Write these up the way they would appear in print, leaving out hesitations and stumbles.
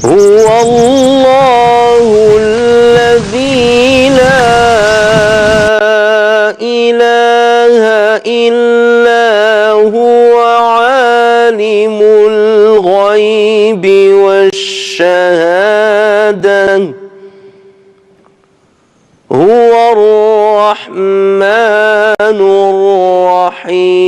هو الله الذي لا إله إلا هو عالم الغيب والشهادة هو الرحمن الرحيم.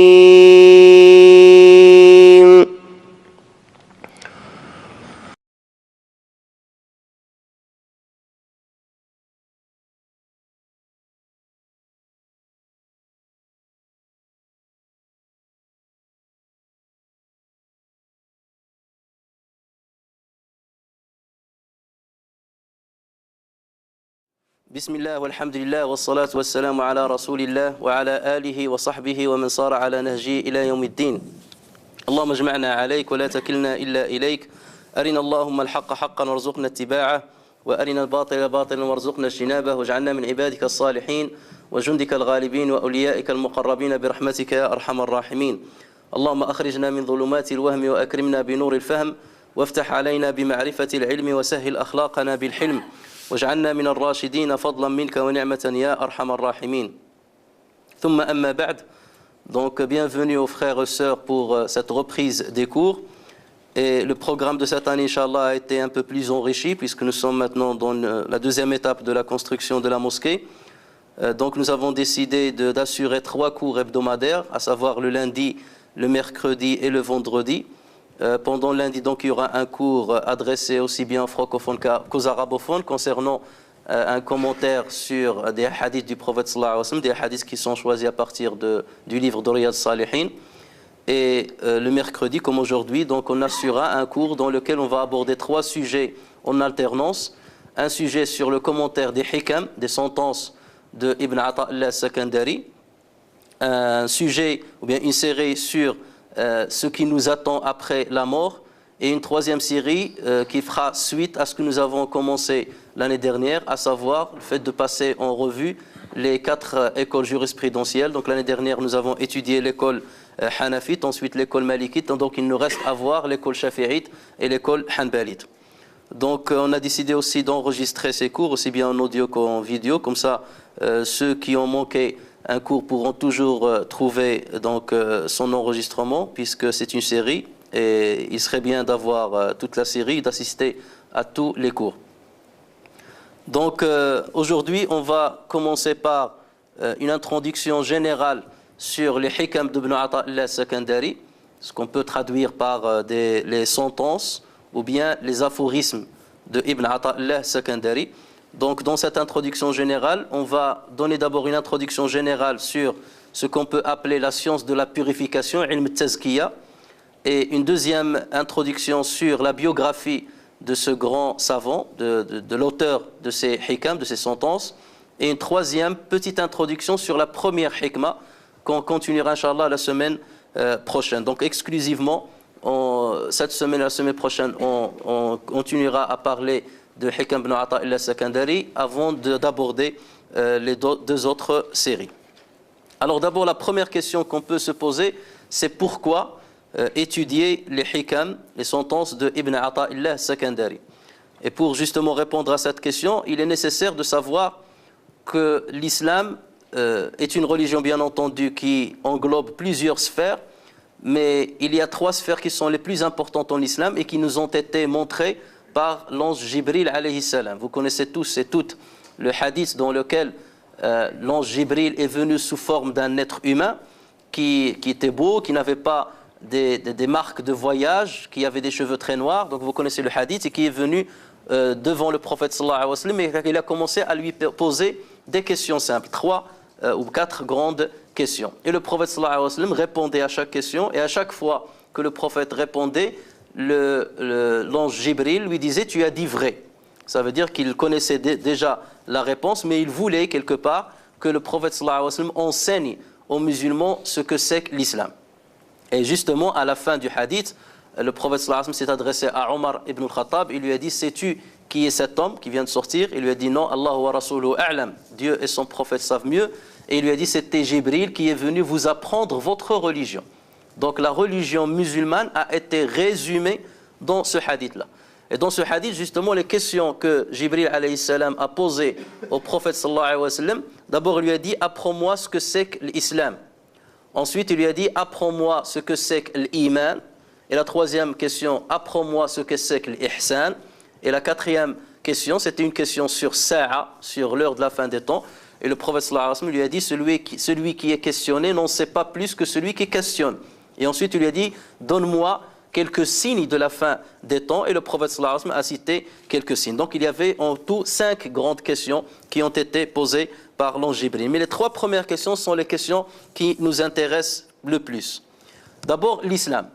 بسم الله والحمد لله والصلاة والسلام على رسول الله وعلى آله وصحبه ومن صار على نهجه إلى يوم الدين. اللهم اجمعنا عليك ولا تكلنا إلا إليك. أرنا اللهم الحق حقا وارزقنا اتباعه وأرنا الباطل باطلا وارزقنا اجتنابه واجعلنا من عبادك الصالحين وجندك الغالبين وأوليائك المقربين برحمتك يا أرحم الراحمين. اللهم أخرجنا من ظلمات الوهم وأكرمنا بنور الفهم وافتح علينا بمعرفة العلم وسهل أخلاقنا بالحلم واجعلنا من الراشدين فضلا منك ونعمة يا أرحم الراحمين. ثم أما بعد. Donc bienvenue aux frères et sœurs pour cette reprise des cours. Et le programme de cette année, Inch'Allah, a été un peu plus enrichi puisque nous sommes maintenant dans la deuxième étape de la construction de la mosquée. Donc nous avons décidé d'assurer 3 cours hebdomadaires, à savoir le lundi, le mercredi et le vendredi. Pendant lundi, donc, il y aura un cours adressé aussi bien aux francophones qu'aux arabophones concernant un commentaire sur des hadiths du prophète sallallahu alayhi wa sallam, des hadiths qui sont choisis à partir du livre de Riyad Salihin. Et le mercredi, comme aujourd'hui, donc, on assurera un cours dans lequel on va aborder 3 sujets en alternance. Un sujet sur le commentaire des hikam, des sentences de Ibn Ata'illah al-Sakandari. Un sujet, ou bien une série sur ce qui nous attend après la mort, et une 3e série qui fera suite à ce que nous avons commencé l'année dernière, à savoir le fait de passer en revue les 4 écoles jurisprudentielles. Donc l'année dernière, nous avons étudié l'école Hanafite, ensuite l'école Malikite, donc il nous reste à voir l'école Shafi'ite et l'école Hanbalite. Donc on a décidé aussi d'enregistrer ces cours, aussi bien en audio qu'en vidéo, comme ça ceux qui ont manqué un cours pourront toujours trouver donc, son enregistrement, puisque c'est une série, et il serait bien d'avoir toute la série, d'assister à tous les cours. Donc aujourd'hui, on va commencer par une introduction générale sur les hikam d'Ibn Ata'illah al-Sakandari, ce qu'on peut traduire par les sentences ou bien les aphorismes de Ibn Ata'illah al-Sakandari. Donc dans cette introduction générale, on va donner d'abord une introduction générale sur ce qu'on peut appeler la science de la purification, ilm tazkiya, et une deuxième introduction sur la biographie de ce grand savant, de l'auteur de ces hikam, de ces sentences, et une 3e petite introduction sur la première hikma qu'on continuera Inch'Allah la semaine prochaine. Donc exclusivement, cette semaine et la semaine prochaine, on continuera à parler de Hikam ibn Ata'illah al-Sakandari avant d'aborder les 2 autres séries. Alors d'abord, la première question qu'on peut se poser, c'est pourquoi étudier les hikam, les sentences de Ibn Ata'illah al-Sakandari. Et pour justement répondre à cette question, il est nécessaire de savoir que l'islam est une religion bien entendu qui englobe plusieurs sphères, mais il y a 3 sphères qui sont les plus importantes en islam et qui nous ont été montrées par l'ange Jibril alayhi salam. Vous connaissez tous et toutes le hadith dans lequel l'ange Jibril est venu sous forme d'un être humain qui était beau, qui n'avait pas des marques de voyage, qui avait des cheveux très noirs. Donc vous connaissez le hadith, et qui est venu devant le prophète sallallahu alayhi wa sallam, et il a commencé à lui poser des questions simples, 3 ou 4 grandes questions. Et le prophète sallallahu alayhi wa sallam répondait à chaque question, et à chaque fois que le prophète répondait, l'ange Jibril lui disait « tu as dit vrai ». Ça veut dire qu'il connaissait déjà la réponse, mais il voulait quelque part que le prophète sallallahu alayhi wa sallam enseigne aux musulmans ce que c'est que l'islam. Et justement, à la fin du hadith, le prophète sallallahu alayhi wa sallam s'est adressé à Omar ibn al-Khattab, il lui a dit « sais-tu qui est cet homme qui vient de sortir ?» Il lui a dit « non, Allah wa rasuluhu a'lam », Dieu et son prophète savent mieux. Et il lui a dit « c'était Jibril qui est venu vous apprendre votre religion ». Donc la religion musulmane a été résumée dans ce hadith-là. Et dans ce hadith, justement, les questions que Jibril alayhi salam a posées au prophète sallallahu alayhi wa sallam, d'abord il lui a dit, apprends-moi ce que c'est que l'islam. Ensuite, il lui a dit, apprends-moi ce que c'est que l'iman. Et la troisième question, apprends-moi ce que c'est que l'ihsan. Et la quatrième question, c'était une question sur Sa'a, sur l'heure de la fin des temps. Et le prophète sallallahu alayhi wa sallam lui a dit, celui qui est questionné n'en sait pas plus que celui qui questionne. Et ensuite, il lui a dit, donne-moi quelques signes de la fin des temps. Et le prophète sallallahu alayhi wa sallam a cité quelques signes. Donc, il y avait en tout 5 grandes questions qui ont été posées par l'ange Jibril. Mais les 3 premières questions sont les questions qui nous intéressent le plus. D'abord, l'islam.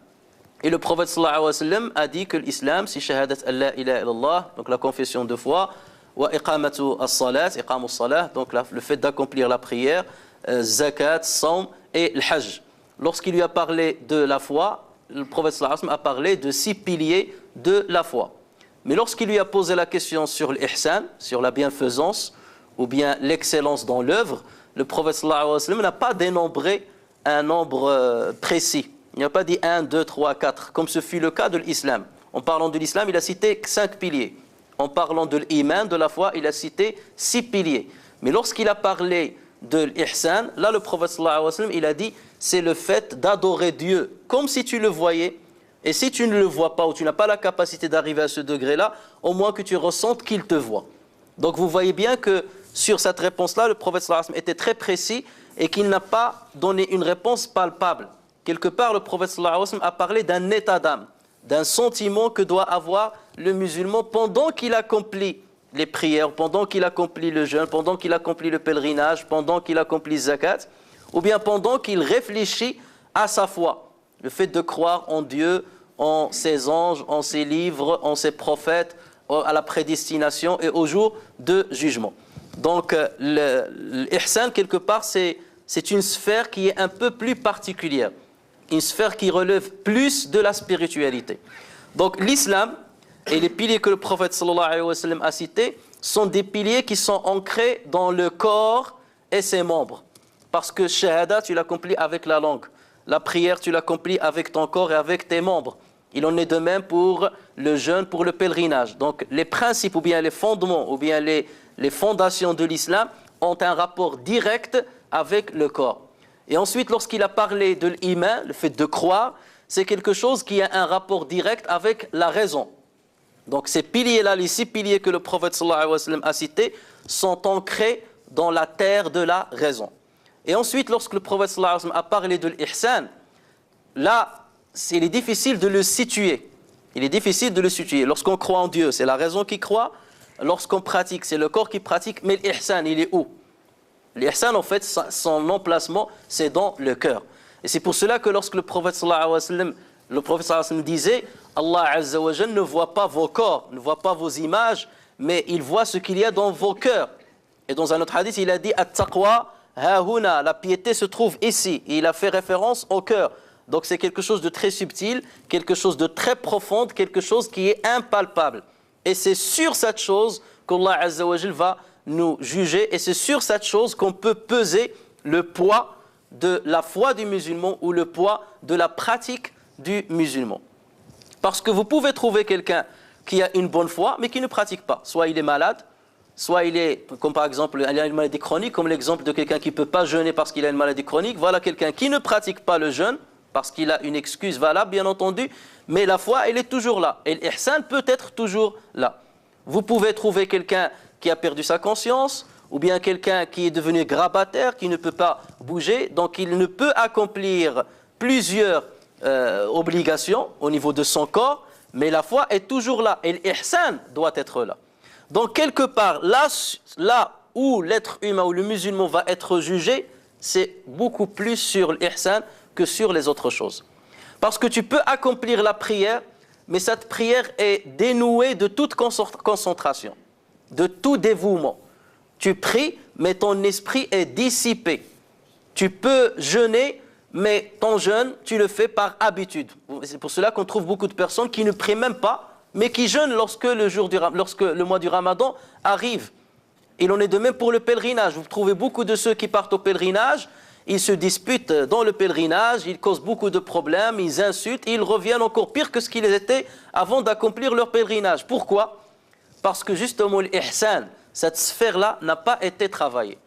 Et le prophète sallallahu alayhi wa sallam a dit que l'islam, c'est shahadat Allah ilaha illallah, donc la confession de foi, wa iqamatu as-salat, iqamu as-salat, donc le fait d'accomplir la prière, zakat, saum et le hajj. Lorsqu'il lui a parlé de la foi, le prophète sallallahu alayhi wa sallam a parlé de 6 piliers de la foi. Mais lorsqu'il lui a posé la question sur l'ihsan, sur la bienfaisance, ou bien l'excellence dans l'œuvre, le prophète sallallahu alayhi wa sallam n'a pas dénombré un nombre précis. Il n'a pas dit 1, 2, 3, 4, comme ce fut le cas de l'islam. En parlant de l'islam, il a cité 5 piliers. En parlant de l'iman, de la foi, il a cité 6 piliers. Mais lorsqu'il a parlé de l'ihsan, là le prophète sallallahu alayhi wa sallam, il a dit, c'est le fait d'adorer Dieu comme si tu le voyais. Et si tu ne le vois pas ou tu n'as pas la capacité d'arriver à ce degré-là, au moins que tu ressentes qu'il te voit. Donc vous voyez bien que sur cette réponse-là, le prophète sallallahu alayhi wa sallam était très précis et qu'il n'a pas donné une réponse palpable. Quelque part, le prophète sallallahu alayhi wa sallam a parlé d'un état d'âme, d'un sentiment que doit avoir le musulman pendant qu'il accomplit les prières, pendant qu'il accomplit le jeûne, pendant qu'il accomplit le pèlerinage, pendant qu'il accomplit zakat, ou bien pendant qu'il réfléchit à sa foi. Le fait de croire en Dieu, en ses anges, en ses livres, en ses prophètes, à la prédestination et au jour de jugement. Donc l'ihsan, quelque part, c'est une sphère qui est un peu plus particulière. Une sphère qui relève plus de la spiritualité. Donc l'islam et les piliers que le prophète sallallahu alayhi wa sallam a cités sont des piliers qui sont ancrés dans le corps et ses membres. Parce que shahada, tu l'accomplis avec la langue. La prière, tu l'accomplis avec ton corps et avec tes membres. Il en est de même pour le jeûne, pour le pèlerinage. Donc les principes ou bien les fondements ou bien les fondations de l'islam ont un rapport direct avec le corps. Et ensuite, lorsqu'il a parlé de l'iman, le fait de croire, c'est quelque chose qui a un rapport direct avec la raison. Donc ces piliers-là, les 6 piliers que le prophète sallallahu alayhi wa sallam a cités, sont ancrés dans la terre de la raison. Et ensuite, lorsque le prophète sallallahu alayhi wa sallam a parlé de l'ihsan, là, il est difficile de le situer. Il est difficile de le situer. Lorsqu'on croit en Dieu, c'est la raison qui croit. Lorsqu'on pratique, c'est le corps qui pratique. Mais l'ihsan, il est où? L'ihsan, en fait, son emplacement, c'est dans le cœur. Et c'est pour cela que lorsque le prophète sallallahu alayhi wa sallam disait, Allah Azza wa Jalla ne voit pas vos corps, ne voit pas vos images, mais il voit ce qu'il y a dans vos cœurs. Et dans un autre hadith, il a dit, At-taqwa hahuna, la piété se trouve ici. Et il a fait référence au cœur. Donc c'est quelque chose de très subtil, quelque chose de très profond, quelque chose qui est impalpable. Et c'est sur cette chose qu'Allah Azza wa Jalla va nous juger, et c'est sur cette chose qu'on peut peser le poids de la foi du musulman ou le poids de la pratique du musulman. Parce que vous pouvez trouver quelqu'un qui a une bonne foi mais qui ne pratique pas. Soit il est malade, soit il est, comme par exemple, il a une maladie chronique, comme l'exemple de quelqu'un qui ne peut pas jeûner parce qu'il a une maladie chronique. Voilà quelqu'un qui ne pratique pas le jeûne parce qu'il a une excuse valable, bien entendu, mais la foi, elle est toujours là. Et l'ihsan peut être toujours là. Vous pouvez trouver quelqu'un qui a perdu sa conscience, ou bien quelqu'un qui est devenu grabataire, qui ne peut pas bouger, donc il ne peut accomplir plusieurs obligations au niveau de son corps, mais la foi est toujours là, et l'ihsan doit être là. Donc quelque part, là où l'être humain ou le musulman va être jugé, c'est beaucoup plus sur l'ihsan que sur les autres choses. Parce que tu peux accomplir la prière, mais cette prière est dénouée de toute concentration, de tout dévouement. Tu pries, mais ton esprit est dissipé. Tu peux jeûner, mais ton jeûne, tu le fais par habitude. C'est pour cela qu'on trouve beaucoup de personnes qui ne prient même pas, mais qui jeûnent lorsque le mois du Ramadan arrive. Il en est de même pour le pèlerinage. Vous trouvez beaucoup de ceux qui partent au pèlerinage, ils se disputent dans le pèlerinage, ils causent beaucoup de problèmes, ils insultent, ils reviennent encore pire que ce qu'ils étaient avant d'accomplir leur pèlerinage. Pourquoi? Parce que justement l'ihsan, cette sphère-là n'a pas été travaillée.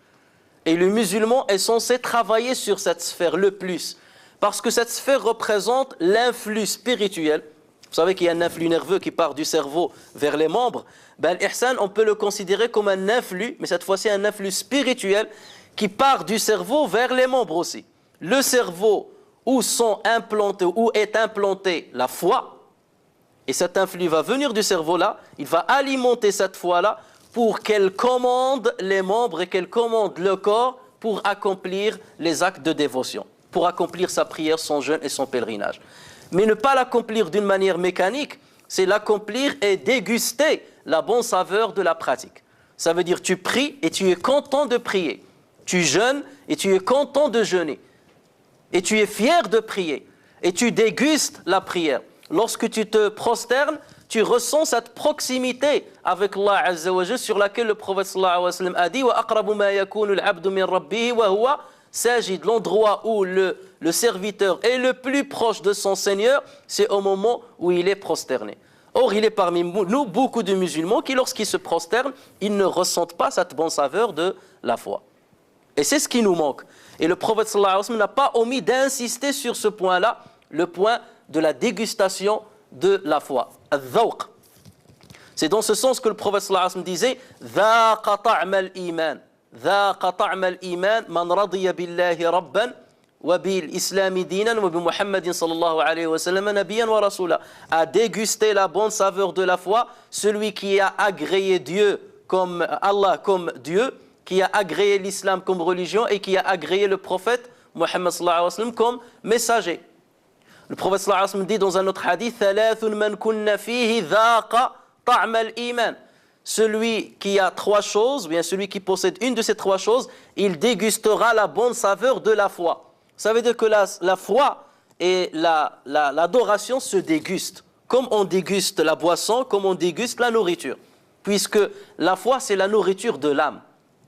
Et le musulman est censé travailler sur cette sphère le plus. Parce que cette sphère représente l'influx spirituel. Vous savez qu'il y a un influx nerveux qui part du cerveau vers les membres. Ben, l'ihsan, on peut le considérer comme un influx, mais cette fois-ci un influx spirituel qui part du cerveau vers les membres aussi. Le cerveau où est implantée la foi, et cet influx va venir du cerveau-là, il va alimenter cette foi-là pour qu'elle commande les membres et qu'elle commande le corps pour accomplir les actes de dévotion, pour accomplir sa prière, son jeûne et son pèlerinage. Mais ne pas l'accomplir d'une manière mécanique, c'est l'accomplir et déguster la bonne saveur de la pratique. Ça veut dire tu pries et tu es content de prier. Tu jeûnes et tu es content de jeûner. Et tu es fier de prier. Et tu dégustes la prière. Lorsque tu te prosternes, tu ressens cette proximité avec Allah Azza wa Jalla sur laquelle le prophète sallallahu alayhi wa sallam a dit wa aqrabu ma yakunu al-'abdu min rabbih wa huwa sajid. L'endroit où le serviteur est le plus proche de son Seigneur, c'est au moment où il est prosterné. Or, il est parmi nous beaucoup de musulmans qui, lorsqu'ils se prosternent, ils ne ressentent pas cette bonne saveur de la foi. Et c'est ce qui nous manque. Et le prophète sallallahu alayhi wa sallam n'a pas omis d'insister sur ce point-là, le point de la dégustation de la foi. Al-dhawq. C'est dans ce sens que le prophète sallallahu alayhi wa sallam disait Dhaqa ta'ma al-iman. Dhaqa ta'ma al-iman man radiya billahi rabban wa bil islami dinan wa bi Muhammadin sallallahu alayhi wa sallam nabiyyan wa rasula. A déguster la bonne saveur de la foi, celui qui a agréé Dieu comme Allah comme Dieu, qui a agréé l'islam comme religion et qui a agréé le prophète Muhammad sallallahu alayhi wa sallam comme messager. Le prophète sallallahu alayhi wa sallam dit dans un autre hadith Thalathun man kunna fihi dhaqa ta'ma al-iman. Celui qui a trois choses, ou bien celui qui possède une de ces trois choses, il dégustera la bonne saveur de la foi. Ça veut dire que la foi et l'adoration se dégustent. Comme on déguste la boisson, comme on déguste la nourriture. Puisque la foi, c'est la nourriture de l'âme.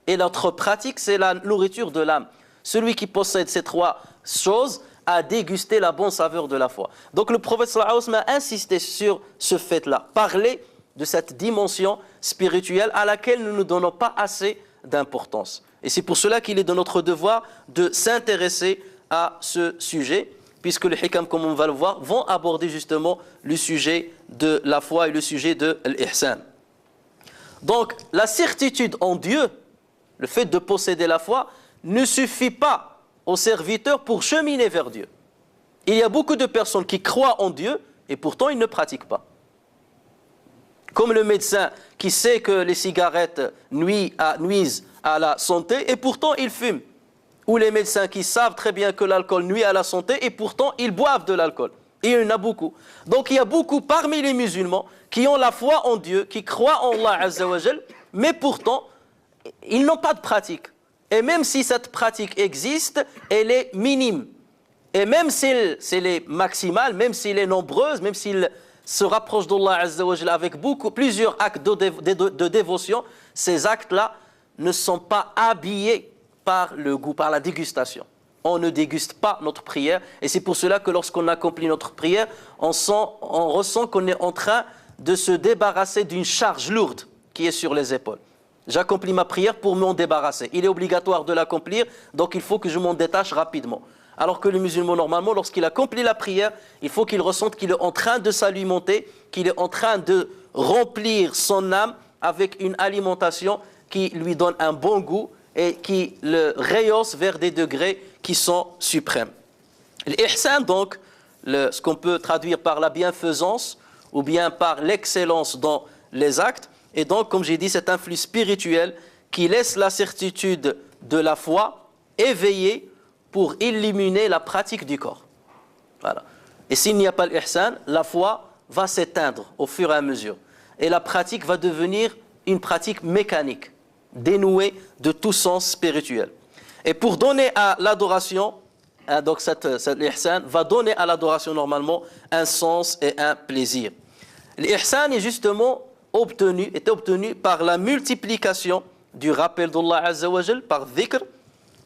Et notre pratique, c'est la nourriture de l'âme. Celui qui possède ces trois choses a dégusté la bonne saveur de la foi. Donc le prophète sallallahu alayhi wa sallam a insisté sur ce fait-là. Parler de cette dimension spirituelle à laquelle nous ne donnons pas assez d'importance. Et c'est pour cela qu'il est de notre devoir de s'intéresser à ce sujet, puisque les hikam, comme on va le voir, vont aborder justement le sujet de la foi et le sujet de l'ihsan. Donc la certitude en Dieu, le fait de posséder la foi, ne suffit pas au serviteur pour cheminer vers Dieu. Il y a beaucoup de personnes qui croient en Dieu et pourtant ils ne pratiquent pas. Comme le médecin qui sait que les cigarettes nuisent à la santé et pourtant il fume. Ou les médecins qui savent très bien que l'alcool nuit à la santé et pourtant ils boivent de l'alcool. Et il y en a beaucoup. Donc il y a beaucoup parmi les musulmans qui ont la foi en Dieu, qui croient en Allah Azza wa Jal, mais pourtant ils n'ont pas de pratique. Et même si cette pratique existe, elle est minime. Et même si elle est maximale, même si elle est nombreuse, même s'il se rapproche d'Allah Azza wa Jal avec plusieurs actes de dévotion, ces actes-là ne sont pas habillés par le goût, par la dégustation. On ne déguste pas notre prière. Et c'est pour cela que lorsqu'on accomplit notre prière, on ressent qu'on est en train de se débarrasser d'une charge lourde qui est sur les épaules. J'accomplis ma prière pour m'en débarrasser. Il est obligatoire de l'accomplir, donc il faut que je m'en détache rapidement. Alors que le musulman, normalement, lorsqu'il accomplit la prière, il faut qu'il ressente qu'il est en train de s'alimenter, qu'il est en train de remplir son âme avec une alimentation qui lui donne un bon goût et qui le rehausse vers des degrés qui sont suprêmes. L'ihsan, donc, ce qu'on peut traduire par la bienfaisance ou bien par l'excellence dans les actes, et donc, comme j'ai dit, cet influx spirituel qui laisse la certitude de la foi éveillée pour illuminer la pratique du corps. Voilà. Et s'il n'y a pas l'ihsan, la foi va s'éteindre au fur et à mesure. Et la pratique va devenir une pratique mécanique, dénouée de tout sens spirituel. Et pour donner à l'adoration, donc l'ihsan va donner à l'adoration normalement un sens et un plaisir. L'ihsan est justement était obtenu par la multiplication du rappel d'Allah Azza wa Jal, par dhikr,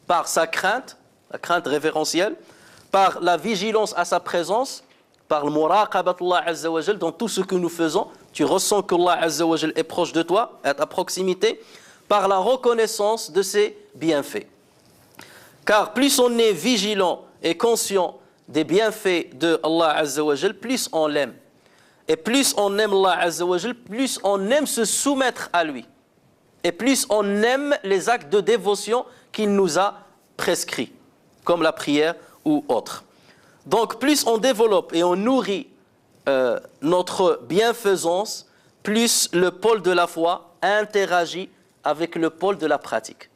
par sa crainte, la crainte révérentielle, par la vigilance à sa présence, par le muraqabatullah azza wa jal dans tout ce que nous faisons. Tu ressens qu'Allah azza wa jal est proche de toi, à ta proximité, par la reconnaissance de ses bienfaits. Car plus on est vigilant et conscient des bienfaits de Allah azza wa jal, plus on l'aime. Et plus on aime Allah azza wa jal, plus on aime se soumettre à lui. Et plus on aime les actes de dévotion qu'il nous a prescrits, comme la prière ou autre. Donc plus on développe et on nourrit notre bienfaisance, plus le pôle de la foi interagit avec le pôle de la pratique.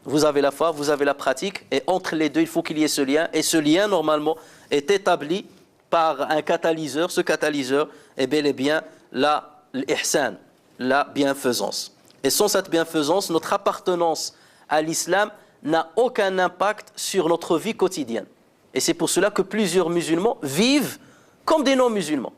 Vous avez la foi, vous avez la pratique, et entre les deux, il faut qu'il y ait ce lien. Et ce lien, normalement, est établi par un catalyseur. Ce catalyseur est bel et bien l'ihsan, la bienfaisance. Et sans cette bienfaisance, notre appartenance à l'islam n'a aucun impact sur notre vie quotidienne. Et c'est pour cela que plusieurs musulmans vivent comme des non-musulmans.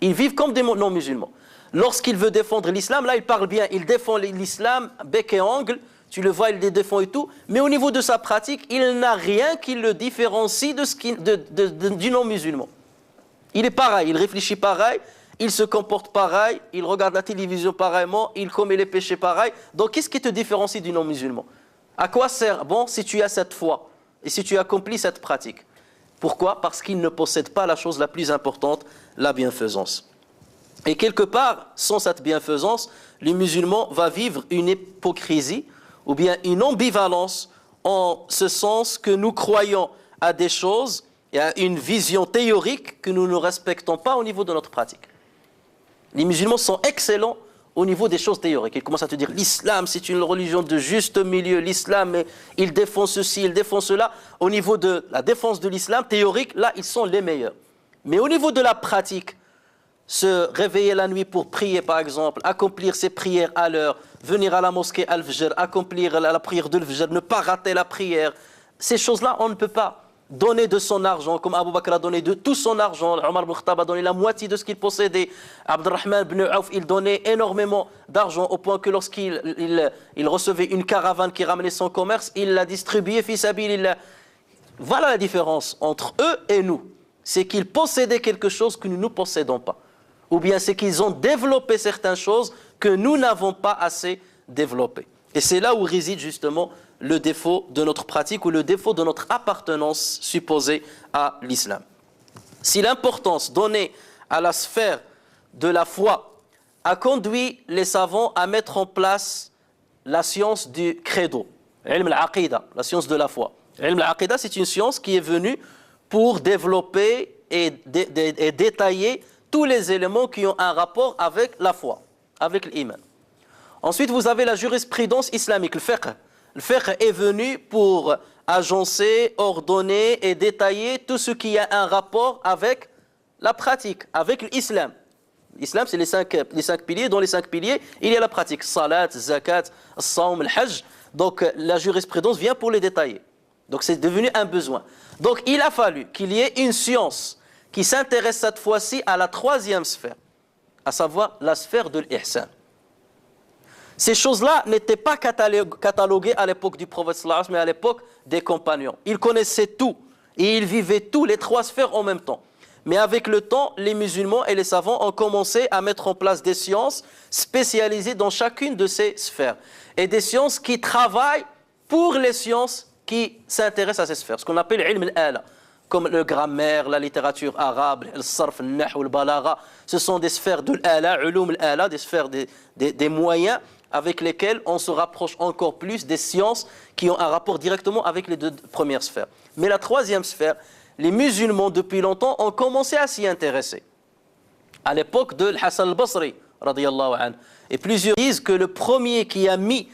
Ils vivent comme des non-musulmans. Lorsqu'il veut défendre l'islam, là il parle bien, il défend l'islam bec et ongle, tu le vois, il les défend et tout, mais au niveau de sa pratique, il n'a rien qui le différencie du non-musulman. Il est pareil, il réfléchit pareil, il se comporte pareil, il regarde la télévision pareillement, il commet les péchés pareil. Donc qu'est-ce qui te différencie du non-musulman? À quoi sert bon si tu as cette foi et si tu accomplis cette pratique? Pourquoi? Parce qu'il ne possède pas la chose la plus importante, la bienfaisance. Et quelque part, sans cette bienfaisance, le musulman va vivre une hypocrisie ou bien une ambivalence en ce sens que nous croyons à des choses et à une vision théorique que nous ne respectons pas au niveau de notre pratique. Les musulmans sont excellents au niveau des choses théoriques. Ils commencent à te dire l'islam c'est une religion de juste milieu, l'islam il défend ceci, il défend cela. Au niveau de la défense de l'islam théorique, là ils sont les meilleurs. Mais au niveau de la pratique, se réveiller la nuit pour prier par exemple, accomplir ses prières à l'heure, venir à la mosquée al-Fajr, accomplir la prière de al-Fajr, ne pas rater la prière, ces choses-là on ne peut pas. Donner de son argent, comme Abu Bakr a donné de tout son argent, Omar ibn Khattab a donné la moitié de ce qu'il possédait, Abdurrahman ibn Auf, il donnait énormément d'argent au point que lorsqu'il recevait une caravane qui ramenait son commerce, il la distribuait fi sabilillah. Voilà la différence entre eux et nous. C'est qu'ils possédaient quelque chose que nous ne possédons pas. Ou bien c'est qu'ils ont développé certaines choses que nous n'avons pas assez développées. Et c'est là où réside justement le défaut de notre pratique ou le défaut de notre appartenance supposée à l'islam. Si l'importance donnée à la sphère de la foi a conduit les savants à mettre en place la science du credo, ilm al-aqida, la science de la foi. Ilm al-aqida, c'est une science qui est venue pour développer et détailler tous les éléments qui ont un rapport avec la foi, avec l'iman. Ensuite, vous avez la jurisprudence islamique, le fiqh. Le fiqh est venu pour agencer, ordonner et détailler tout ce qui a un rapport avec la pratique, avec l'islam. L'islam, c'est les cinq piliers. Dans les 5 piliers, il y a la pratique. Salat, zakat, as-sawm, al-hajj. Donc, la jurisprudence vient pour les détailler. Donc, c'est devenu un besoin. Donc, il a fallu qu'il y ait une science qui s'intéresse cette fois-ci à la 3e sphère, à savoir la sphère de l'ihsan. Ces choses-là n'étaient pas cataloguées à l'époque du prophète sallallahu alayhi wa sallam, mais à l'époque des compagnons. Ils connaissaient tout et ils vivaient tous les 3 sphères en même temps. Mais avec le temps, les musulmans et les savants ont commencé à mettre en place des sciences spécialisées dans chacune de ces sphères. Et des sciences qui travaillent pour les sciences qui s'intéressent à ces sphères. Ce qu'on appelle ilm al-ala, comme le grammaire, la littérature arabe, le sarf, le nahu, le balagha. Ce sont des sphères de l'ala, ulum al-ala, des sphères des moyens avec lesquels on se rapproche encore plus des sciences qui ont un rapport directement avec les 2 premières sphères. Mais la 3e sphère, les musulmans depuis longtemps ont commencé à s'y intéresser. À l'époque de Hassan al-Basri, radiyallahu anhu. Et plusieurs disent que le premier qui a mis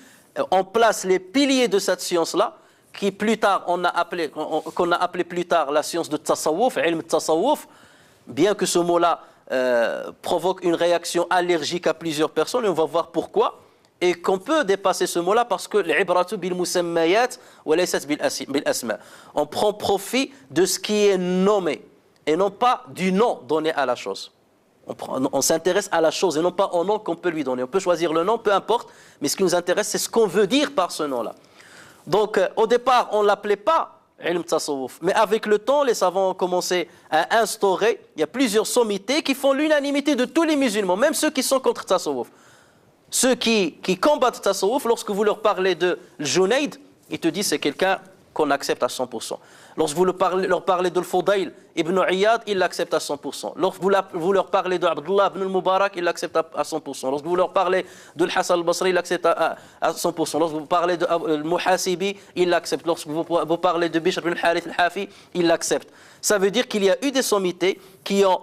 en place les piliers de cette science-là, qui plus tard qu'on a appelé plus tard la science de tasawwuf, ilm tasawwuf, bien que ce mot-là provoque une réaction allergique à plusieurs personnes, et on va voir pourquoi. Et qu'on peut dépasser ce mot-là parce que l'ibratu bil musammayat wa laysat bil asma. On prend profit de ce qui est nommé et non pas du nom donné à la chose. On s'intéresse à la chose et non pas au nom qu'on peut lui donner. On peut choisir le nom, peu importe, mais ce qui nous intéresse, c'est ce qu'on veut dire par ce nom-là. Donc, au départ, on ne l'appelait pas ilm tasawwuf. Mais avec le temps, les savants ont commencé à instaurer, il y a plusieurs sommités qui font l'unanimité de tous les musulmans, même ceux qui sont contre tasawwuf. Ceux qui combattent tasawwuf, lorsque vous leur parlez de Junayd, ils te disent c'est quelqu'un qu'on accepte à 100%. Lorsque vous leur parlez de Fudayl ibn Iyad, ils l'acceptent à 100%. Lorsque vous leur parlez de Abdullah ibn al-Mubarak, ils l'acceptent à 100%. Lorsque vous leur parlez de Hassan al-Basri, ils l'acceptent à 100%. Lorsque vous parlez de Al-Muhasibi, ils l'acceptent. Lorsque vous parlez de Bishr ibn al-Harith al-Hafi, ils l'acceptent. Ça veut dire qu'il y a eu des sommités qui ont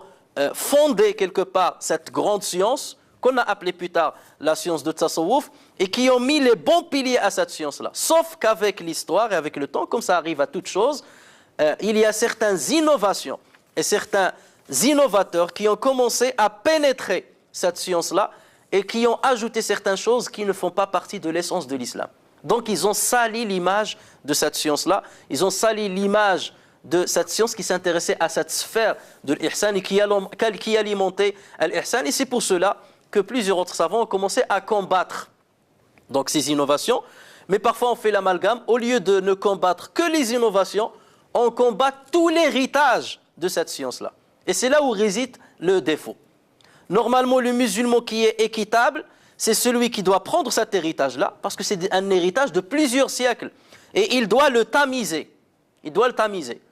fondé quelque part cette grande science, qu'on a appelée plus tard la science de Tasawwuf, et qui ont mis les bons piliers à cette science-là. Sauf qu'avec l'histoire et avec le temps, comme ça arrive à toute chose, il y a certaines innovations et certains innovateurs qui ont commencé à pénétrer cette science-là et qui ont ajouté certaines choses qui ne font pas partie de l'essence de l'islam. Donc ils ont sali l'image de cette science-là, ils ont sali l'image de cette science qui s'intéressait à cette sphère de l'ihsan et qui alimentait l'ihsan. Et c'est pour cela que plusieurs autres savants ont commencé à combattre donc ces innovations. Mais parfois on fait l'amalgame, au lieu de ne combattre que les innovations, on combat tout l'héritage de cette science-là. Et c'est là où réside le défaut. Normalement, le musulman qui est équitable, c'est celui qui doit prendre cet héritage-là, parce que c'est un héritage de plusieurs siècles. Et il doit le tamiser. Il doit le tamiser.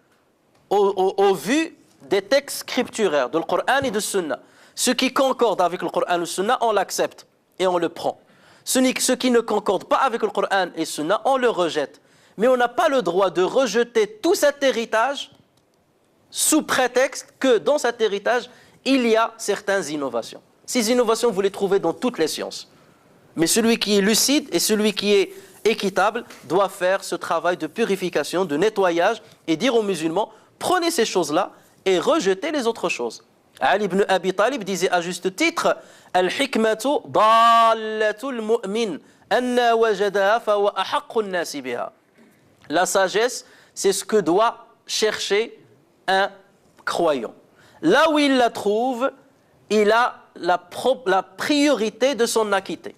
Au vu des textes scripturaires, de Coran et de Sunna. Ce qui concorde avec le Coran et le Sunna, on l'accepte et on le prend. Ce qui ne concorde pas avec le Coran et le Sunna, on le rejette. Mais on n'a pas le droit de rejeter tout cet héritage sous prétexte que dans cet héritage, il y a certaines innovations. Ces innovations, vous les trouvez dans toutes les sciences. Mais celui qui est lucide et celui qui est équitable doit faire ce travail de purification, de nettoyage et dire aux musulmans, prenez ces choses-là et rejetez les autres choses. Ali ibn Abi Talib disait à juste titre, Al-hikmatu dallatul mu'min, anna wajadaha fa wa ahaqqun nasi biha. La sagesse, c'est ce que doit chercher un croyant. Là où il la trouve, il a la priorité de son acquitté.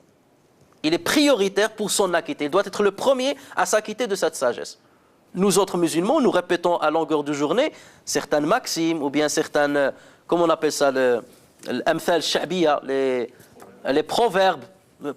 Il est prioritaire pour son acquitté. Il doit être le premier à s'acquitter de cette sagesse. Nous autres musulmans, nous répétons à longueur de journée certaines maximes ou bien certaines, comment on appelle ça, l'amthal sha'biya, les proverbes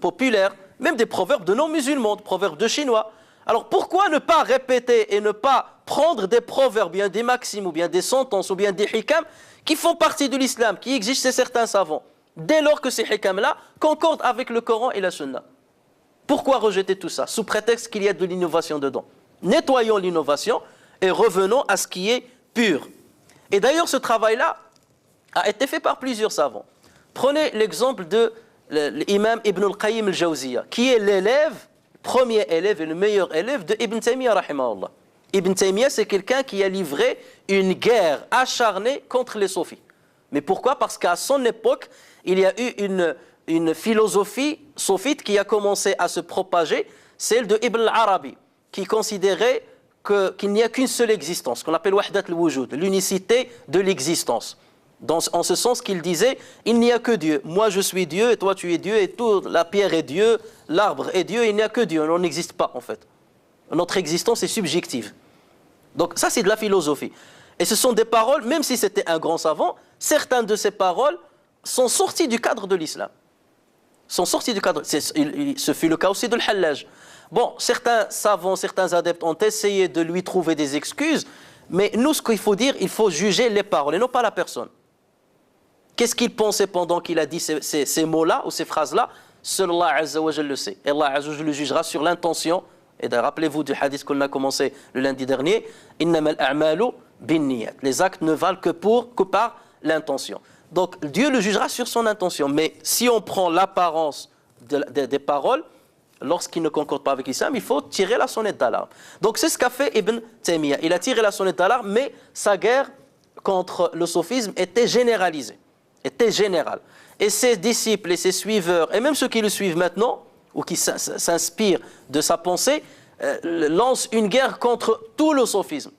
populaires, même des proverbes de non-musulmans, des proverbes de chinois. Alors pourquoi ne pas répéter et ne pas prendre des proverbes, bien des maximes ou bien des sentences ou bien des hikam qui font partie de l'islam, qui exigent chez certains savants, dès lors que ces hikam-là concordent avec le Coran et la Sunna? Pourquoi rejeter tout ça sous prétexte qu'il y a de l'innovation dedans? Nettoyons l'innovation et revenons à ce qui est pur. Et d'ailleurs, ce travail-là a été fait par plusieurs savants. Prenez l'exemple de l'imam Ibn al-Qayyim al-Jawziyya, qui est l'élève, premier élève et le meilleur élève de Ibn Taymiyyah, rahimahullah. Ibn Taymiyyah, c'est quelqu'un qui a livré une guerre acharnée contre les soufis. Mais pourquoi? Parce qu'à son époque, il y a eu une philosophie soufite qui a commencé à se propager, celle de Ibn al-Arabi, qui considérait qu'il n'y a qu'une seule existence, qu'on appelle wahdat al-wujud, l'unicité de l'existence. En ce sens qu'il disait, il n'y a que Dieu. Moi je suis Dieu et toi tu es Dieu et tout, la pierre est Dieu, l'arbre est Dieu, il n'y a que Dieu, on n'existe pas en fait. Notre existence est subjective. Donc ça c'est de la philosophie. Et ce sont des paroles, même si c'était un grand savant, certaines de ces paroles sont sorties du cadre de l'islam. Sont sorties du cadre. Ce fut le cas aussi de l'Hallaj. Bon, certains savants, certains adeptes ont essayé de lui trouver des excuses, mais nous ce qu'il faut dire, il faut juger les paroles et non pas la personne. Qu'est-ce qu'il pensait pendant qu'il a dit ces mots-là ou ces phrases-là? Seul Allah Azza wa Jalla le sait. Et Allah Azza wa Jalla le jugera sur l'intention. Et rappelez-vous du hadith qu'on a commencé le lundi dernier. Innamal a'malu binniyat. Les actes ne valent que par l'intention. Donc Dieu le jugera sur son intention. Mais si on prend l'apparence des paroles, lorsqu'il ne concorde pas avec l'islam, il faut tirer la sonnette d'alarme. Donc c'est ce qu'a fait Ibn Taymiyyah. Il a tiré la sonnette d'alarme, mais sa guerre contre le soufisme était généralisée. Était général. Et ses disciples et ses suiveurs, et même ceux qui le suivent maintenant, ou qui s'inspirent de sa pensée, lancent une guerre contre tout le soufisme.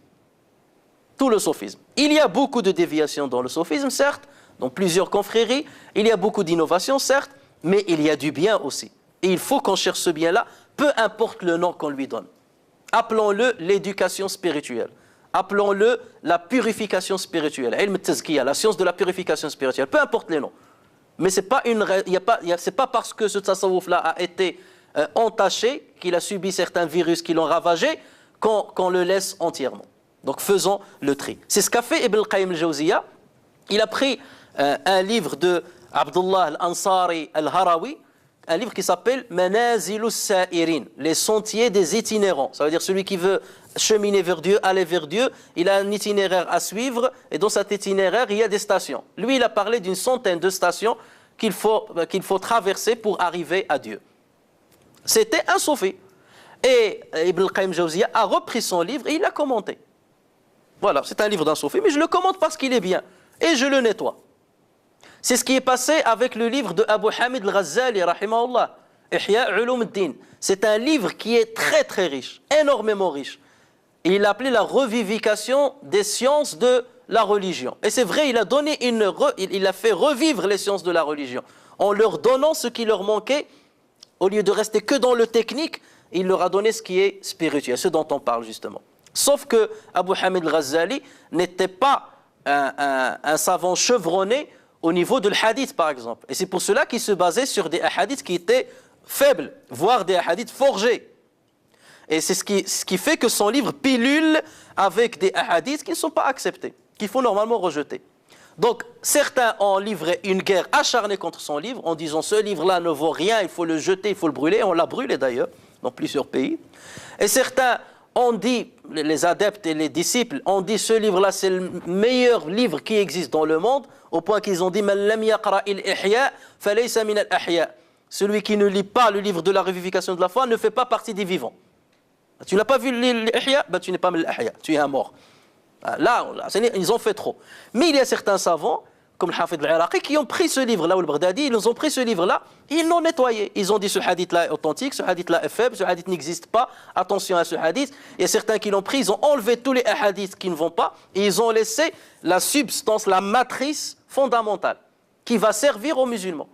Tout le soufisme. Il y a beaucoup de déviations dans le soufisme, certes, dans plusieurs confréries, il y a beaucoup d'innovations, certes, mais il y a du bien aussi. Et il faut qu'on cherche ce bien-là, peu importe le nom qu'on lui donne. Appelons-le l'éducation spirituelle. Appelons-le la purification spirituelle. Ilm al-tazkiya, la science de la purification spirituelle. Peu importe les noms. Mais c'est pas parce que ce tasawwuf-là a été entaché, qu'il a subi certains virus qui l'ont ravagé, qu'on le laisse entièrement. Donc faisons le tri. C'est ce qu'a fait Ibn al-Qayyim al-Jawziyya. Il a pris un livre de Abdullah al-Ansari al-Harawi, un livre qui s'appelle Manazil as-Sa'irin, les sentiers des itinérants. Ça veut dire celui qui veut cheminer vers Dieu, aller vers Dieu, il a un itinéraire à suivre, et dans cet itinéraire, il y a des stations. Lui, il a parlé d'une centaine de stations qu'il faut traverser pour arriver à Dieu. C'était un soufi. Et Ibn al-Qayyim Jawziyya a repris son livre et il l'a commenté. Voilà, c'est un livre d'un soufi, mais je le commente parce qu'il est bien. Et je le nettoie. C'est ce qui est passé avec le livre de Abu Hamid al-Ghazali, rahimahullah, Ihya Ulum ad-Din. C'est un livre qui est très très riche, énormément riche. Et il l'a appelé la revivification des sciences de la religion. Et c'est vrai, il a fait revivre les sciences de la religion, en leur donnant ce qui leur manquait, au lieu de rester que dans le technique, il leur a donné ce qui est spirituel, ce dont on parle justement. Sauf que Abu Hamid al-Ghazali n'était pas un savant chevronné au niveau de l'hadith par exemple. Et c'est pour cela qu'il se basait sur des hadiths qui étaient faibles, voire des hadiths forgés. Et c'est ce qui fait que son livre pilule avec des hadiths qui ne sont pas acceptés, qu'il faut normalement rejeter. Donc certains ont livré une guerre acharnée contre son livre en disant ce livre-là ne vaut rien, il faut le jeter, il faut le brûler. On l'a brûlé d'ailleurs dans plusieurs pays. Et certains ont dit, les adeptes et les disciples ont dit ce livre-là c'est le meilleur livre qui existe dans le monde, au point qu'ils ont dit Man lam yaqra il-ihya falaysa min al-ahya. Celui qui ne lit pas le livre de la revivification de la foi ne fait pas partie des vivants. Tu n'as pas vu l'ihya, tu n'es pas min al-ahya, tu es un mort. Là, ils ont fait trop. Mais il y a certains savants, comme le Hafid al-Iraqi, qui ont pris ce livre-là, ou le Baghdadi, ils ont pris ce livre-là, ils l'ont nettoyé. Ils ont dit ce hadith-là est authentique, ce hadith-là est faible, ce hadith n'existe pas, attention à ce hadith. Il y a certains qui l'ont pris, ils ont enlevé tous les hadiths qui ne vont pas, et ils ont laissé la substance, la matrice fondamentale, qui va servir aux musulmans.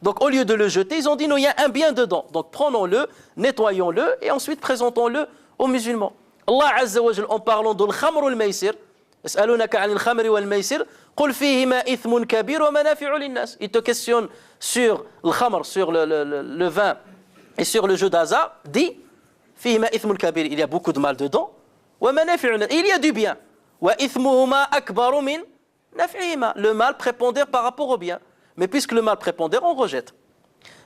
Donc au lieu de le jeter, ils ont dit non, il y a un bien dedans. Donc prenons-le, nettoyons-le, et ensuite présentons-le aux musulmans. Allah Azza wa Jal, en parlant de l'khamr wal maysir, yas'alunaka 'anil khamri wal maysir, qul fihima ithmun kabir wa manafi'u lin-nas. Il te questionne sur le khamr, sur le vin et sur le jeu d'hasard. Dit fihima ithmun kabir, il y a beaucoup de mal dedans. Wa manafi'u lin-nas, il y a du bien. Wa ithmuhuma akbaru min naf'ihima. Le mal prépondère par rapport au bien. Mais puisque le mal prépondère, on rejette.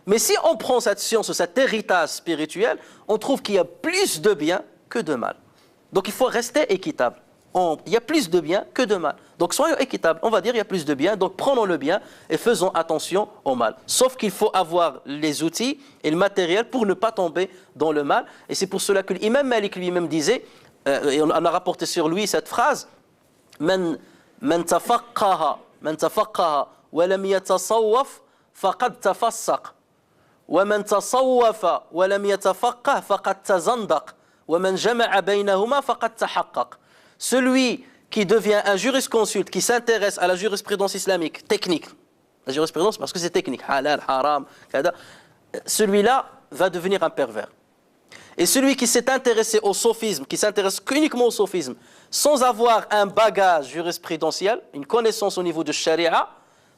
Mais si on prend cette science, cet héritage spirituel, on trouve qu'il y a plus de bien que de mal. Donc il faut rester équitable. Il y a plus de bien que de mal. Donc soyons équitables. On va dire il y a plus de bien, donc prenons le bien et faisons attention au mal. Sauf qu'il faut avoir les outils et le matériel pour ne pas tomber dans le mal. Et c'est pour cela que l'imam Malik lui-même disait, et on a rapporté sur lui cette phrase, Man tafaqqaha wa lam yatasawwaf faqad tafassaq. Wa man tasawwafa wa lam yatafaqqah faqad tazandaq. Celui qui devient un jurisconsulte, qui s'intéresse à la jurisprudence islamique, technique, la jurisprudence parce que c'est technique, halal, haram, celui-là va devenir un pervers. Et celui qui s'est intéressé au sophisme, qui s'intéresse uniquement au sophisme, sans avoir un bagage jurisprudentiel, une connaissance au niveau de sharia,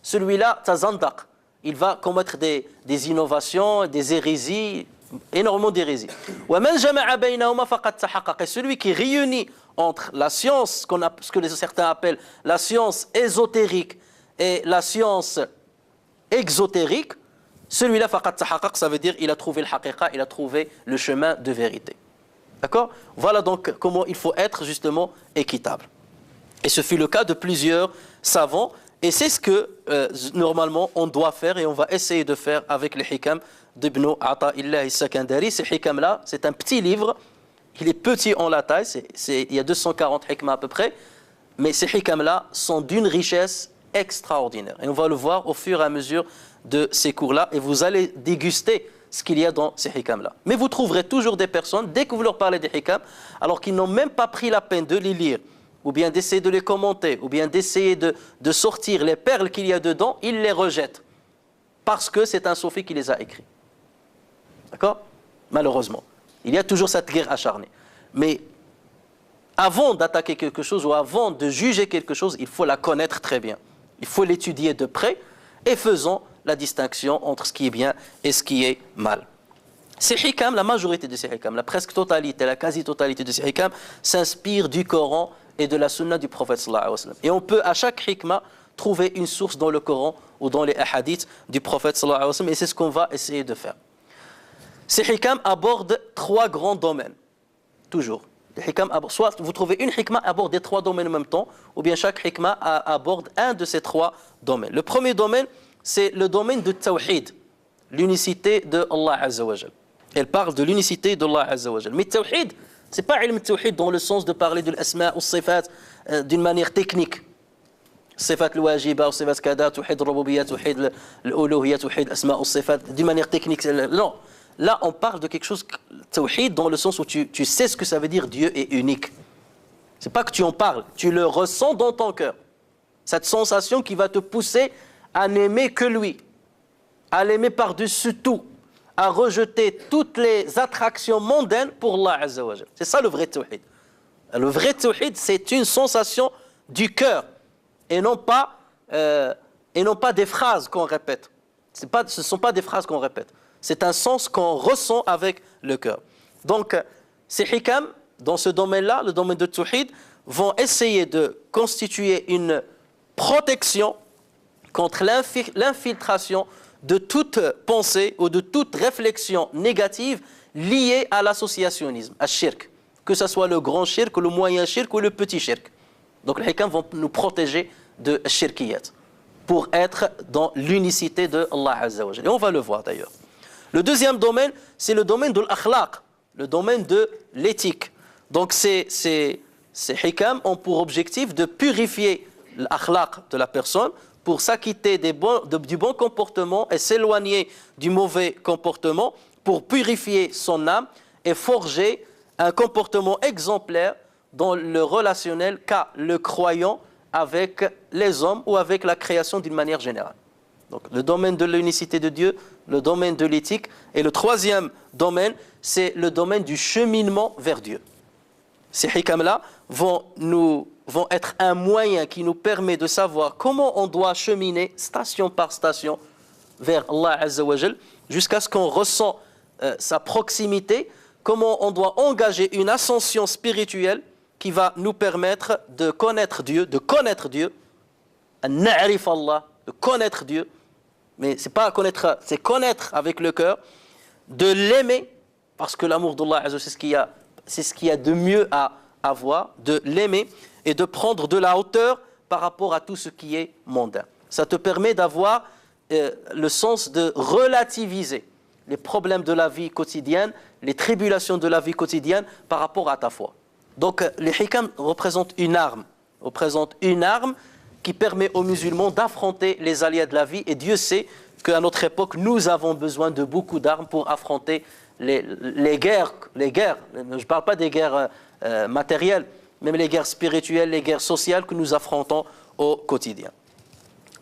celui-là, tazandaq, il va commettre des innovations, des hérésies, énormément d'hérésie. Et celui qui réunit entre la science, ce que certains appellent la science ésotérique et la science exotérique, celui-là, ça veut dire il a trouvé le haqiqa, il a trouvé le chemin de vérité. D'accord? Voilà donc comment il faut être justement équitable. Et ce fut le cas de plusieurs savants, et c'est ce que normalement on doit faire et on va essayer de faire avec les hikam d'Ibn Ata'illah al-Sakandari. Ces hikam-là, c'est un petit livre, il est petit en la taille, il y a 240 hikmah à peu près, mais ces hikam-là sont d'une richesse extraordinaire. Et on va le voir au fur et à mesure de ces cours-là, et vous allez déguster ce qu'il y a dans ces hikam-là. Mais vous trouverez toujours des personnes, dès que vous leur parlez des hikam, alors qu'ils n'ont même pas pris la peine de les lire, ou bien d'essayer de les commenter, ou bien d'essayer de sortir les perles qu'il y a dedans, ils les rejettent, parce que c'est un soufi qui les a écrits. D'accord? Malheureusement. Il y a toujours cette guerre acharnée. Mais avant d'attaquer quelque chose ou avant de juger quelque chose, il faut la connaître très bien. Il faut l'étudier de près et faisons la distinction entre ce qui est bien et ce qui est mal. Ces hikam, la majorité de ces hikam, la presque totalité, la quasi-totalité de ces hikam s'inspirent du Coran et de la sunna du prophète sallallahu alayhi wa sallam. Et on peut à chaque hikma trouver une source dans le Coran ou dans les hadiths du prophète sallallahu alayhi wa sallam, et c'est ce qu'on va essayer de faire. Ces hikam abordent 3 grands domaines, toujours. Les hikam, soit vous trouvez une hikma aborde les 3 domaines en même temps, ou bien chaque hikma aborde un de ces 3 domaines. Le premier domaine, c'est le domaine de tawhid, l'unicité de Allah Azza wa Jal. Elle parle de l'unicité d'Allah Azza wa Jal. Mais tawhid, ce n'est pas ilm tawhid dans le sens de parler de l'asma ou sifat d'une manière technique. Sifat al-wajiba, sifat kada, tawhid al-rububiyyah, tawhid al-uluhiyyah, tawhid al-asma ou sifat, d'une manière technique. Non. Là, on parle de quelque chose, tawhid, dans le sens où tu sais ce que ça veut dire Dieu est unique. Ce n'est pas que tu en parles, tu le ressens dans ton cœur. Cette sensation qui va te pousser à n'aimer que lui, à l'aimer par-dessus tout, à rejeter toutes les attractions mondaines pour Allah Azza wa Jal. C'est ça le vrai tawhid. Le vrai tawhid, c'est une sensation du cœur et non pas des phrases qu'on répète. Ce ne sont pas des phrases qu'on répète. C'est un sens qu'on ressent avec le cœur. Donc, ces hikam, dans ce domaine-là, le domaine de tawhid, vont essayer de constituer une protection contre l'infiltration de toute pensée ou de toute réflexion négative liée à l'associationnisme, à shirk, que ce soit le grand shirk, le moyen shirk ou le petit shirk. Donc les hikam vont nous protéger de shirkiyat pour être dans l'unicité de Allah Azza wa Jalla. Et on va le voir d'ailleurs. Le deuxième domaine, c'est le domaine de l'akhlaq, le domaine de l'éthique. Donc ces hikam ont pour objectif de purifier l'akhlaq de la personne pour s'acquitter du bon comportement et s'éloigner du mauvais comportement, pour purifier son âme et forger un comportement exemplaire dans le relationnel qu'a le croyant avec les hommes ou avec la création d'une manière générale. Donc le domaine de l'unicité de Dieu, le domaine de l'éthique, et le troisième domaine, c'est le domaine du cheminement vers Dieu. Ces hikam-là vont être un moyen qui nous permet de savoir comment on doit cheminer station par station vers Allah Azza wa Jal, jusqu'à ce qu'on ressent sa proximité, comment on doit engager une ascension spirituelle qui va nous permettre de connaître Dieu, na'rif Allah, de connaître Dieu, mais c'est pas connaître, c'est connaître avec le cœur, de l'aimer, parce que l'amour d'Allah Azza wa Jal, c'est ce qu'il y a de mieux à avoir, de l'aimer et de prendre de la hauteur par rapport à tout ce qui est mondain. Ça te permet d'avoir le sens de relativiser les problèmes de la vie quotidienne, les tribulations de la vie quotidienne par rapport à ta foi. Donc les hikam représentent une arme qui permet aux musulmans d'affronter les aléas de la vie, et Dieu sait qu'à notre époque, nous avons besoin de beaucoup d'armes pour affronter les guerres. Je ne parle pas des guerres matérielles, même les guerres spirituelles, les guerres sociales que nous affrontons au quotidien.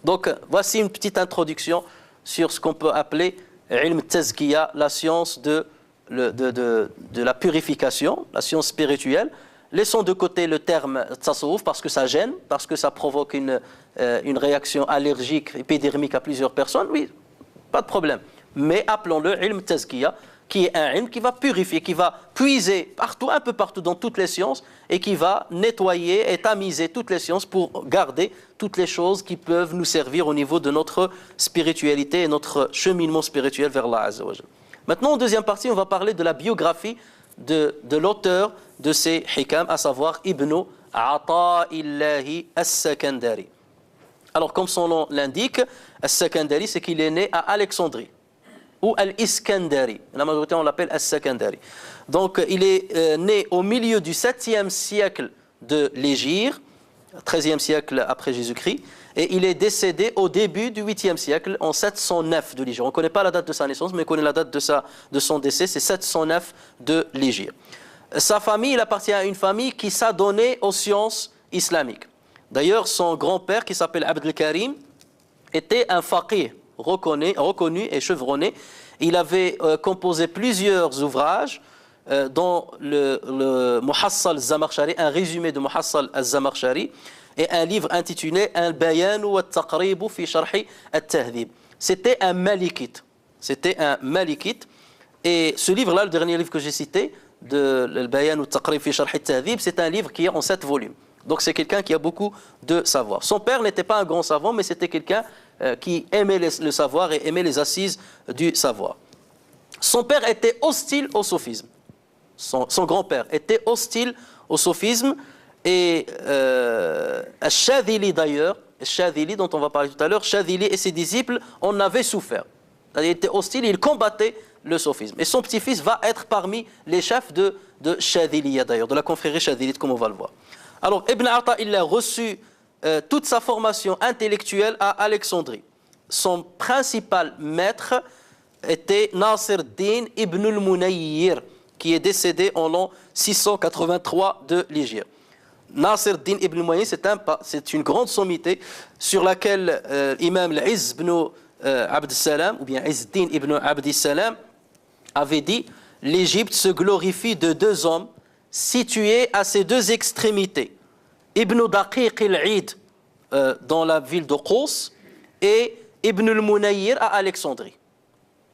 Donc, voici une petite introduction sur ce qu'on peut appeler ilm tazkiya, la science de la purification, la science spirituelle. Laissons de côté le terme tasawwuf parce que ça gêne, parce que ça provoque une réaction allergique, épidermique à plusieurs personnes. Oui, pas de problème. Mais appelons-le ilm tazkiya, qui est un ilm qui va purifier, qui va puiser partout, un peu partout dans toutes les sciences, et qui va nettoyer et tamiser toutes les sciences pour garder toutes les choses qui peuvent nous servir au niveau de notre spiritualité et notre cheminement spirituel vers Allah Azza wa Jalla. Maintenant, en deuxième partie, on va parler de la biographie de l'auteur de ces hikam, à savoir Ibn Ata'illahi As-Sakandari. Alors, comme son nom l'indique, As-Sakandari, c'est qu'il est né à Alexandrie, ou Al-Iskandari. La majorité, on l'appelle As-Sakandari. Donc, il est né au milieu du 7e siècle de l'Hégire, 13e siècle après Jésus-Christ, et il est décédé au début du 8e siècle, en 709 de l'Hégire. On ne connaît pas la date de sa naissance, mais on connaît la date de son décès, c'est 709 de l'Hégire. Sa famille, il appartient à une famille qui s'adonnait aux sciences islamiques. D'ailleurs, son grand-père, qui s'appelle Abd al-Karim, était un faqih, reconnu et chevronné. Il avait composé plusieurs ouvrages, dans le Muhassal al-Zamakhshari, un résumé de Muhassal al-Zamakhshari, et un livre intitulé Al-Bayan wa al-Taqrib fi Sharh al-Tahdhib. C'était un malikite. C'était un malikite. Et ce livre-là, le dernier livre que j'ai cité, de Al-Bayan wa al-Taqrib fi Sharh al-Tahdhib, c'est un livre qui est en 7 volumes. Donc c'est quelqu'un qui a beaucoup de savoir. Son père n'était pas un grand savant, mais c'était quelqu'un qui aimait le savoir et aimait les assises du savoir. Son père était hostile au sophisme. Son grand-père était hostile au sophisme. Et Al-Shadhili d'ailleurs, Al-Shadhili dont on va parler tout à l'heure, Shadhili et ses disciples en avaient souffert. Il était hostile, il combattait le sophisme. Et son petit-fils va être parmi les chefs de Shadhiliya d'ailleurs, de la confrérie Shadhilite comme on va le voir. Alors Ibn Ata'illah a reçu toute sa formation intellectuelle à Alexandrie. Son principal maître était Nasir Din ibn al-Munayyir, qui est décédé en l'an 683 de l'Hégire. Nasir Din ibn al-Munayyir, c'est une grande sommité sur laquelle l'imam al-Izz ibn Abd salam ou bien Izz-Din ibn Abd salam avait dit: l'Égypte se glorifie de 2 hommes situés à ses 2 extrémités, Ibn Daqiq al-Eid dans la ville de Kos et Ibn al-Munayyir à Alexandrie.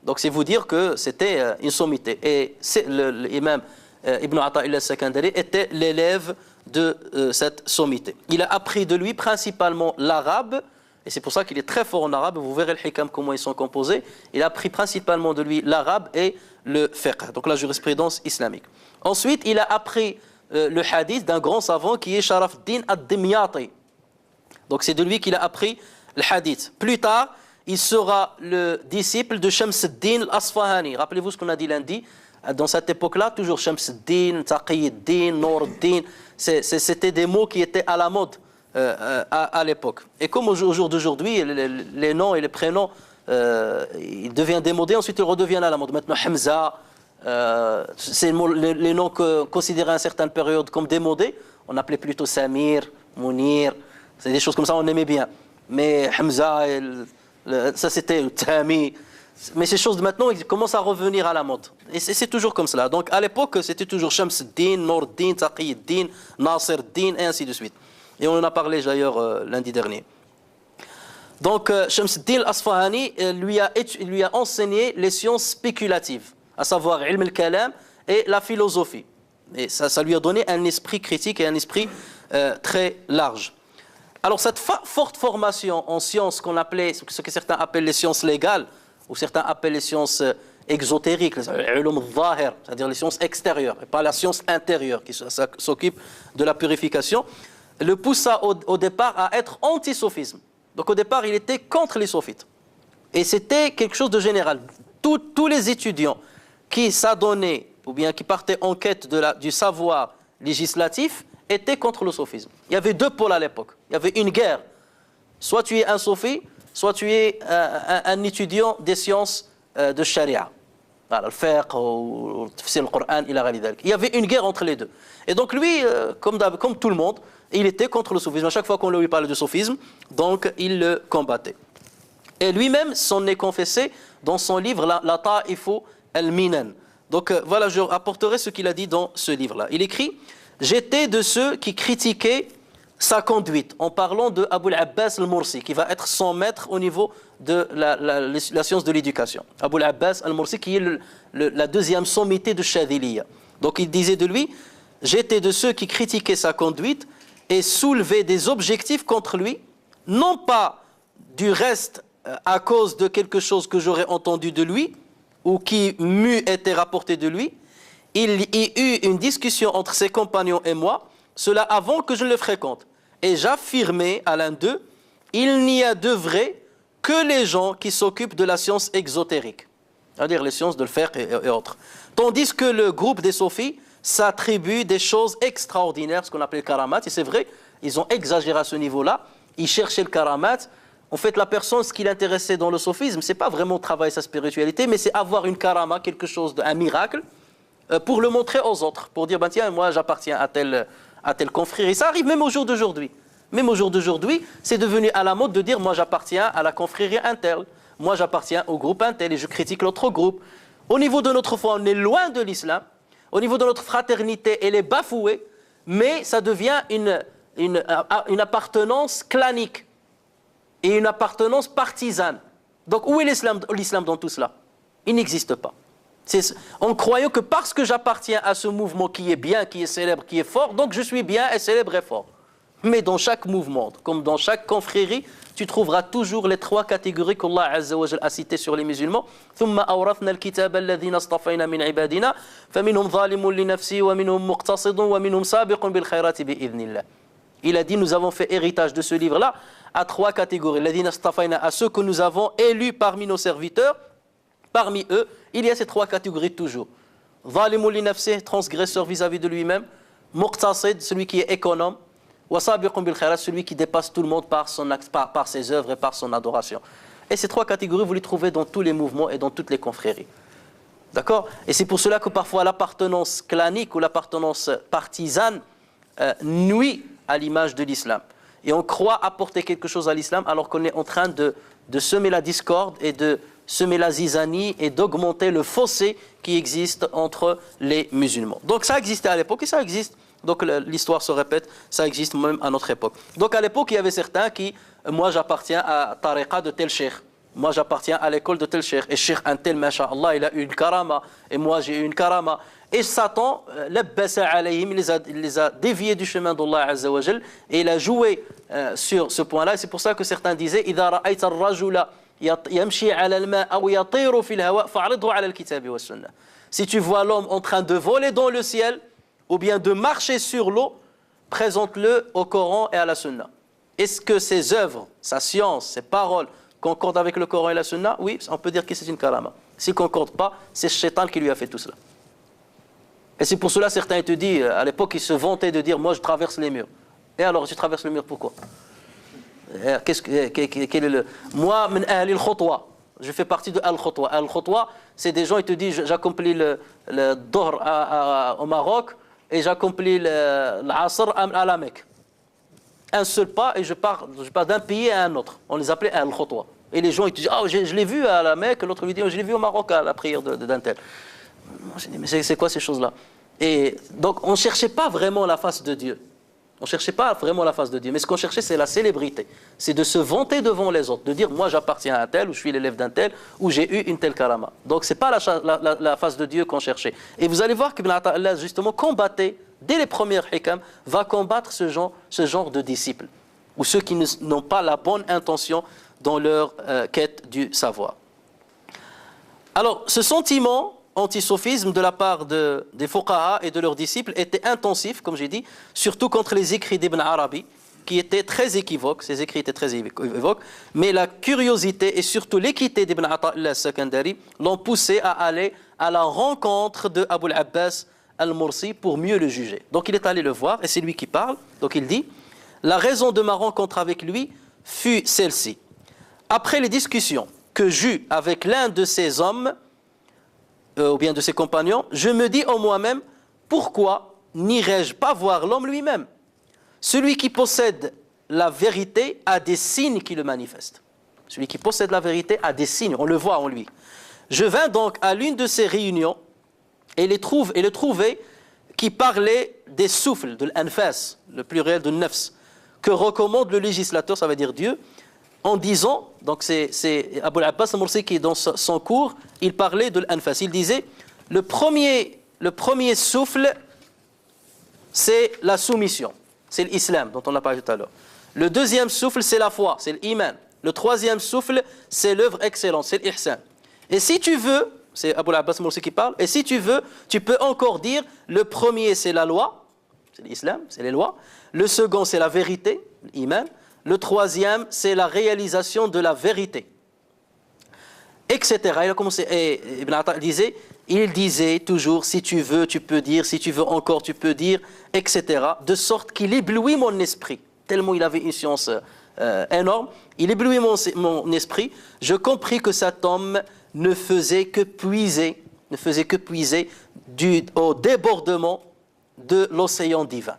Donc c'est vous dire que c'était une sommité. Et l'imam Ibn Ata'illah al-Sakandari était l'élève de cette sommité. Il a appris de lui principalement l'arabe, et c'est pour ça qu'il est très fort en arabe. Vous verrez le hikam, comment ils sont composés. Il a appris principalement de lui l'arabe et le fiqh, donc la jurisprudence islamique. Ensuite, il a appris le hadith d'un grand savant qui est Sharaf Din ad-Dimyati. Donc c'est de lui qu'il a appris le hadith. Plus tard, il sera le disciple de Shams ad-Din al-Asfahani. Rappelez-vous ce qu'on a dit lundi. Dans cette époque-là, toujours Shams ad-Din, Taqi ad-Din, Nour ad-Din, c'était des mots qui étaient à la mode à l'époque. Et comme au jour d'aujourd'hui, les noms et les prénoms, ils deviennent démodés, ensuite ils redeviennent à la mode. Maintenant, Hamza, c'est les noms considérés à une certaine période comme démodés. On appelait plutôt Samir, Mounir, c'est des choses comme ça, on aimait bien. Mais Hamza, ça c'était Tami. Mais ces choses de maintenant, ils commencent à revenir à la mode. Et c'est toujours comme cela. Donc à l'époque, c'était toujours Shams ad-Din, Nour ad-Din, Taqi ad-Din, Nasir ad-Din, et ainsi de suite. Et on en a parlé d'ailleurs lundi dernier. Donc Shams ad-Din al-Asfahani lui a enseigné les sciences spéculatives, à savoir ilm al-kalam et la philosophie. Et ça lui a donné un esprit critique et un esprit très large. Alors cette forte formation en sciences qu'on appelait, ce que certains appellent les sciences légales, ou certains appellent les sciences exotériques, les ulum al-zahir, c'est-à-dire les sciences extérieures, et pas la science intérieure qui s'occupe de la purification, le poussa au départ à être anti-sophisme. Donc au départ, il était contre les sophites. Et c'était quelque chose de général. Tous les étudiants qui s'adonnaient, ou bien qui partaient en quête du savoir législatif, étaient contre le sophisme. Il y avait 2 pôles à l'époque. Il y avait une guerre. Soit tu es un sophie, soit tu es un étudiant des sciences de charia. Voilà, le fiqh ou le tafsir du Coran, il y avait une guerre entre les 2. Et donc lui, comme tout le monde, il était contre le sophisme. À chaque fois qu'on lui parlait de sophisme, donc il le combattait. Et lui-même s'en est confessé dans son livre La Ta'ifu al-Minan. Donc voilà, je rapporterai ce qu'il a dit dans ce livre-là. Il écrit: j'étais de ceux qui critiquaient sa conduite, en parlant de Abu al-Abbas al-Mursi, qui va être son maître au niveau de la science de l'éducation. Abu al-Abbas al-Mursi, qui est la 2e sommité de Shadhiliya. Donc il disait de lui: j'étais de ceux qui critiquaient sa conduite et soulevaient des objectifs contre lui, non pas du reste à cause de quelque chose que j'aurais entendu de lui, ou qui m'eût été rapporté de lui. Il y eut une discussion entre ses compagnons et moi, cela avant que je ne le fréquente. Et j'affirmais à l'un d'eux: il n'y a de vrai que les gens qui s'occupent de la science exotérique, c'est-à-dire les sciences de le faire et autres. Tandis que le groupe des sophies s'attribue des choses extraordinaires, ce qu'on appelle le karamat. Et c'est vrai, ils ont exagéré à ce niveau-là. Ils cherchaient le karamat. En fait, la personne, ce qui l'intéressait dans le sophisme, c'est pas vraiment travailler sa spiritualité, mais c'est avoir une karama, quelque chose, un miracle, pour le montrer aux autres, pour dire: ben tiens, moi j'appartiens à telle confrérie. Et ça arrive même au jour d'aujourd'hui. Même au jour d'aujourd'hui, c'est devenu à la mode de dire: moi j'appartiens à la confrérie interne, moi j'appartiens au groupe intel et je critique l'autre groupe. Au niveau de notre foi, on est loin de l'islam. au niveau de notre fraternité, elle est bafouée, mais ça devient une appartenance clanique et une appartenance partisane. Donc où est l'islam dans tout cela? Il n'existe pas. En croyant que parce que j'appartiens à ce mouvement qui est bien, qui est célèbre, qui est fort, donc je suis bien et célèbre et fort. Mais dans chaque mouvement, comme dans chaque confrérie, tu trouveras toujours les trois catégories qu'Allah Azza wa Jal a citées sur les musulmans. ثم أورثنا الكتاب الذين اصطفينا من عبادنا فمنهم ظالم لنفسه ومنهم مقتصد ومنهم سابق بالخيرات بإذن الله. Il a dit, nous avons fait héritage de ce livre-là à trois catégories. الذين اصطفينا, à ceux que nous avons élus parmi nos serviteurs. Parmi eux, il y a ces trois catégories toujours. ظالم لنفسه, transgresseur vis-à-vis de lui-même. مقتصد, celui qui est économe. وَصَابِقٌ بِالْخَيْرَاتِ, celui qui dépasse tout le monde par ses œuvres et par son adoration. Et ces trois catégories, vous les trouvez dans tous les mouvements et dans toutes les confréries. D'accord? Et c'est pour cela que parfois l'appartenance clanique ou l'appartenance partisane nuit à l'image de l'islam. Et on croit apporter quelque chose à l'islam alors qu'on est en train de semer la discorde et de semer la zizanie et d'augmenter le fossé qui existe entre les musulmans. Donc ça existait à l'époque et ça existe. Donc l'histoire se répète, ça existe même à notre époque. Donc à l'époque, il y avait certains qui, moi j'appartiens à tariqa de tel cheikh, moi j'appartiens à l'école de tel cheikh, et cheikh un tel, masha'Allah, il a eu une karama, et moi j'ai eu une karama. Et Satan, labbasa alayhim, il les a déviés du chemin d'Allah Azza wa Jal, et il a joué sur ce point-là, et c'est pour ça que certains disaient, إِذَا رَأَيْتَ الرَّجُلَ يَمْشِي عَلَى الْمَاءِ أَوْ يَطِيرُ فِي الْهَوَاءِ فَأَعْرِضْهُ عَلَى الْكِتَابِ وَالسُّنَّةِ. Si tu vois l'homme en train de voler dans le ciel, ou bien de marcher sur l'eau, présente-le au Coran et à la Sunna. Est-ce que ses œuvres, sa science, ses paroles concordent avec le Coran et la Sunna? Oui, on peut dire que c'est une karama. S'il ne concorde pas, c'est Shaitan qui lui a fait tout cela. Et c'est pour cela certains te disent, à l'époque, ils se vantaient de dire, moi je traverse les murs. Et alors, tu traverses le mur pourquoi? Quel est le... Moi, min ahli al-khutwa. Je fais partie de al-khutwa. Al-khutwa, c'est des gens, ils te disent, j'accomplis le Dohr au Maroc, et j'accomplis l'Asr à la Mecque. Un seul pas et je pars d'un pays à un autre. On les appelait al-khutwa. Et les gens ils te disent, je l'ai vu à la Mecque, l'autre lui dit, je l'ai vu au Maroc à la prière d'un tel. J'ai dit, mais c'est quoi ces choses-là? Et donc on ne cherchait pas vraiment la face de Dieu. On ne cherchait pas vraiment la face de Dieu. Mais ce qu'on cherchait, c'est la célébrité. C'est de se vanter devant les autres. De dire, moi j'appartiens à un tel, ou je suis l'élève d'un tel, ou j'ai eu une telle karama. Donc ce n'est pas la face de Dieu qu'on cherchait. Et vous allez voir qu'Ibn Ata'Allah, justement, combattait, dès les premières hikam, va combattre ce genre de disciples. Ou ceux qui n'ont pas la bonne intention dans leur quête du savoir. Alors, ce sentiment antisophisme de la part des fuqaha et de leurs disciples était intensif, comme j'ai dit, surtout contre les écrits d'Ibn Arabi, qui étaient très équivoques, ces écrits étaient très équivoques, mais la curiosité et surtout l'équité d'Ibn Ata'Allah al-Sakandari l'ont poussé à aller à la rencontre de Abu al-Abbas al-Mursi pour mieux le juger. Donc il est allé le voir, et c'est lui qui parle, donc il dit, la raison de ma rencontre avec lui fut celle-ci. Après les discussions que j'eus avec l'un de ces hommes, ou bien de ses compagnons, je me dis en moi-même, pourquoi n'irais-je pas voir l'homme lui-même? Celui qui possède la vérité a des signes qui le manifestent. Celui qui possède la vérité a des signes, on le voit en lui. Je vins donc à l'une de ces réunions et le trouvai qui parlait des souffles, de l'anfas, le pluriel de nafs, que recommande le législateur, ça veut dire Dieu, en disant, donc c'est Abu al-Abbas al-Mursi qui dans son cours, il parlait de l'anfas. Il disait, le premier souffle, c'est la soumission, c'est l'islam dont on a parlé tout à l'heure. Le deuxième souffle, c'est la foi, c'est l'iman. Le troisième souffle, c'est l'œuvre excellente, c'est l'ihsan. Et si tu veux, c'est Abu al-Abbas al-Mursi qui parle, et si tu veux, tu peux encore dire, le premier c'est la loi, c'est l'islam, c'est les lois. Le second c'est la vérité, l'iman. Le troisième, c'est la réalisation de la vérité, etc. Il a commencé, et Ibn Atta il disait toujours, si tu veux, tu peux dire, si tu veux encore, tu peux dire, etc. De sorte qu'il éblouit mon esprit, tellement il avait une science énorme, il éblouit mon esprit. Je compris que cet homme ne faisait que puiser au débordement de l'océan divin.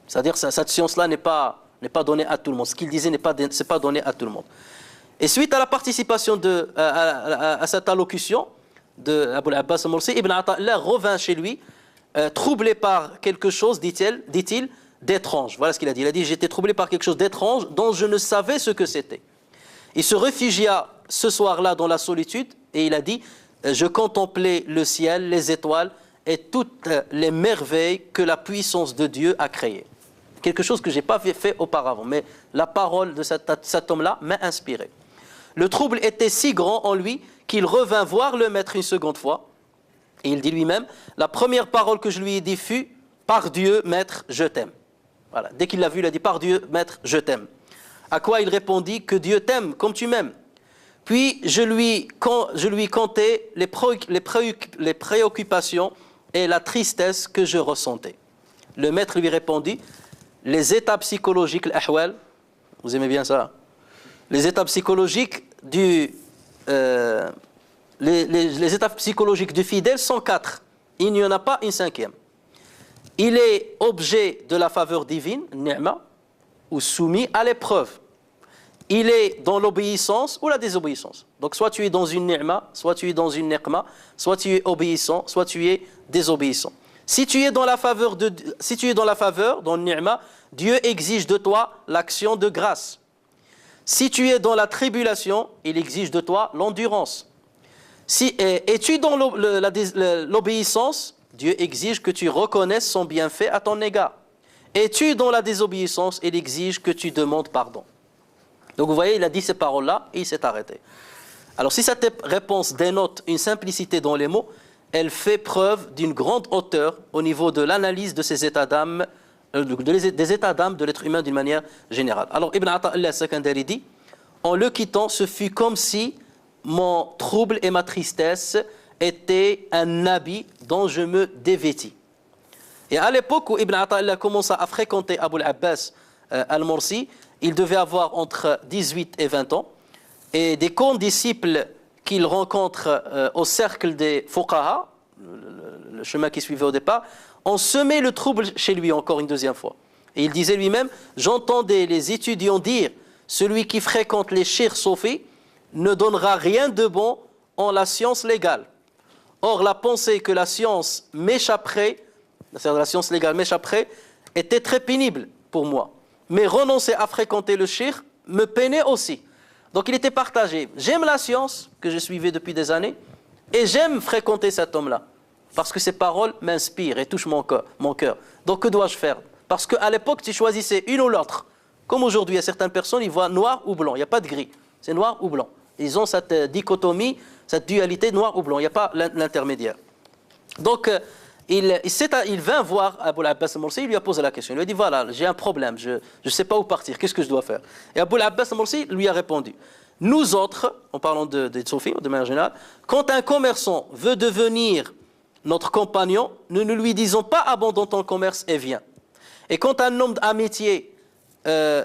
C'est-à-dire cette science-là n'est pas donné à tout le monde. Ce qu'il disait, c'est pas donné à tout le monde. Et suite à la participation à cette allocution, de Abu al-Abbas al-Mursi, Ibn Ata'illah revint chez lui, troublé par quelque chose, dit-il, d'étrange. Voilà ce qu'il a dit. Il a dit, j'étais troublé par quelque chose d'étrange dont je ne savais ce que c'était. Il se réfugia ce soir-là dans la solitude et il a dit, je contemplais le ciel, les étoiles et toutes les merveilles que la puissance de Dieu a créées. Quelque chose que je n'ai pas fait auparavant, mais la parole de cet homme-là m'a inspiré. Le trouble était si grand en lui qu'il revint voir le maître une seconde fois. Et il dit lui-même, la première parole que je lui ai dit fut, par Dieu, maître, je t'aime. Voilà. Dès qu'il l'a vu, il a dit, par Dieu, maître, je t'aime. À quoi il répondit, que Dieu t'aime comme tu m'aimes. Puis je lui contai les préoccupations et la tristesse que je ressentais. Le maître lui répondit, les états psychologiques, l'ahwal, vous aimez bien ça? Les états psychologiques les états psychologiques du fidèle sont 4. Il n'y en a pas une 5e. Il est objet de la faveur divine, ni'ma, ou soumis à l'épreuve. Il est dans l'obéissance ou la désobéissance. Donc soit tu es dans une ni'ma, soit tu es dans une niqma, soit tu es obéissant, soit tu es désobéissant. Si tu es dans la faveur, dans le ni'ma, Dieu exige de toi l'action de grâce. Si tu es dans la tribulation, il exige de toi l'endurance. Si es-tu dans l'obéissance, Dieu exige que tu reconnaisses son bienfait à ton égard. Es-tu dans la désobéissance, il exige que tu demandes pardon. Donc vous voyez, il a dit ces paroles-là et il s'est arrêté. Alors si cette réponse dénote une simplicité dans les mots, elle fait preuve d'une grande hauteur au niveau de l'analyse de ces états d'âme, des états d'âme de l'être humain d'une manière générale. Alors Ibn Ata'illah al-Sakandari dit, en le quittant, ce fut comme si mon trouble et ma tristesse étaient un habit dont je me dévêtis. Et à l'époque où Ibn Ata'illah commença à fréquenter Abu al-Abbas al-Mursi, il devait avoir entre 18 et 20 ans. Et des condisciples qu'il rencontre au cercle des fuqaha, le chemin qui suivait au départ, ont semé le trouble chez lui encore une deuxième fois. Et il disait lui-même, j'entendais les étudiants dire, celui qui fréquente les shirs soufis ne donnera rien de bon en la science légale. Or, la pensée que la science m'échapperait, c'est-à-dire la science légale m'échapperait, était très pénible pour moi. Mais renoncer à fréquenter le shir me peinait aussi. Donc il était partagé. J'aime la science que je suivais depuis des années et j'aime fréquenter cet homme-là parce que ses paroles m'inspirent et touchent mon cœur. Donc que dois-je faire? Parce qu'à l'époque, tu choisissais une ou l'autre. Comme aujourd'hui, il y a certaines personnes, ils voient noir ou blanc. Il n'y a pas de gris. C'est noir ou blanc. Ils ont cette dichotomie, cette dualité noir ou blanc. Il n'y a pas l'intermédiaire. Donc il vint voir Abu al-Abbas al-Mursi, il lui a posé la question. Il lui a dit, voilà, j'ai un problème, je ne sais pas où partir, qu'est-ce que je dois faire? Et Abu al-Abbas al-Mursi lui a répondu, nous autres, en parlant des soufis, de manière générale, quand un commerçant veut devenir notre compagnon, nous ne lui disons pas, abandonne ton commerce et viens. Et quand un homme d'amitié vient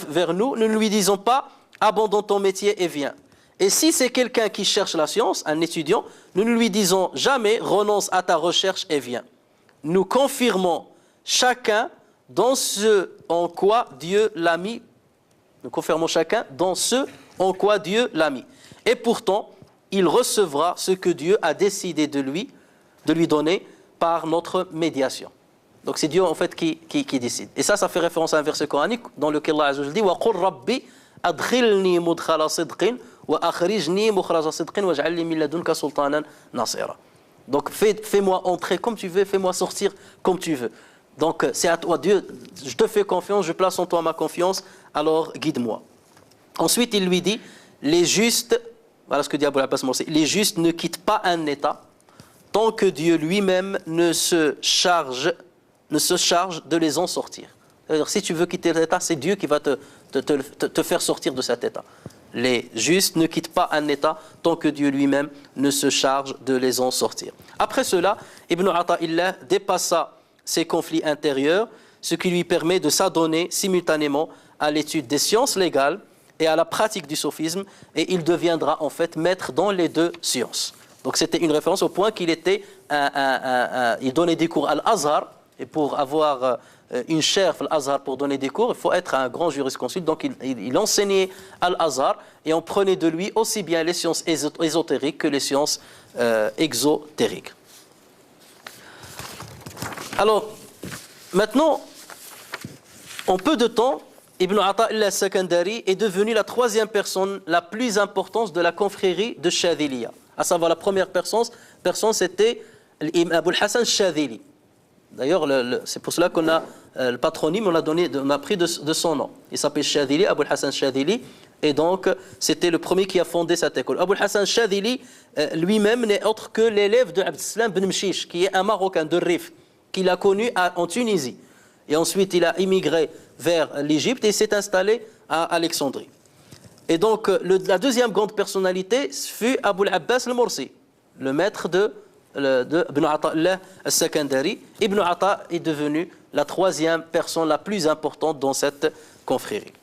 vers nous, nous ne lui disons pas, abandonne ton métier et viens. Et si c'est quelqu'un qui cherche la science, un étudiant, nous ne lui disons jamais renonce à ta recherche et viens. Nous confirmons chacun dans ce en quoi Dieu l'a mis. Nous confirmons chacun dans ce en quoi Dieu l'a mis. Et pourtant, il recevra ce que Dieu a décidé de lui donner par notre médiation. Donc c'est Dieu en fait qui décide. Et ça fait référence à un verset coranique dans lequel Allah Azza wa Jalla dit « Wa qur rabbi adkhilni mudkhala sidqin » donc fais-moi entrer comme tu veux, fais-moi sortir comme tu veux. Donc c'est à toi Dieu, je te fais confiance, je place en toi ma confiance, alors guide-moi. Ensuite il lui dit, les justes, voilà ce que dit Abu al-Abbas al-Mursi, les justes ne quittent pas un état tant que Dieu lui-même ne se charge de les en sortir. C'est-à-dire si tu veux quitter l'état, c'est Dieu qui va te faire sortir de cet état. Les justes ne quittent pas un état tant que Dieu lui-même ne se charge de les en sortir. Après cela, Ibn Ata'illah dépassa ses conflits intérieurs, ce qui lui permet de s'adonner simultanément à l'étude des sciences légales et à la pratique du soufisme, et il deviendra en fait maître dans les deux sciences. Donc c'était une référence au point qu'il était il donnait des cours à l'Azhar, et pour avoir une chaire à l'Azhar pour donner des cours, il faut être un grand jurisconsulte. Donc il enseignait à l'Azhar et on prenait de lui aussi bien les sciences ésotériques que les sciences exotériques. Alors, maintenant, en peu de temps, Ibn Ata'illah al-Sakandari est devenu la troisième personne la plus importante de la confrérie de Shadhiliya. À savoir, la première personne c'était Abul Hassan Shadhili. D'ailleurs, c'est pour cela qu'on a le patronyme, on a pris de son nom. Il s'appelle Shadhili, Abul Hassan Shadhili, et donc c'était le premier qui a fondé cette école. Abul Hassan Shadhili lui-même n'est autre que l'élève de Abdeslam Ben Mchish, qui est un Marocain de Rif, qu'il a connu en Tunisie. Et ensuite, il a immigré vers l'Égypte et s'est installé à Alexandrie. Et donc, la deuxième grande personnalité fut Abul Abbas al-Mursi, le maître de Ibn Ata'illah al-Sakandari. Ibn Ata est devenu la troisième personne la plus importante dans cette confrérie.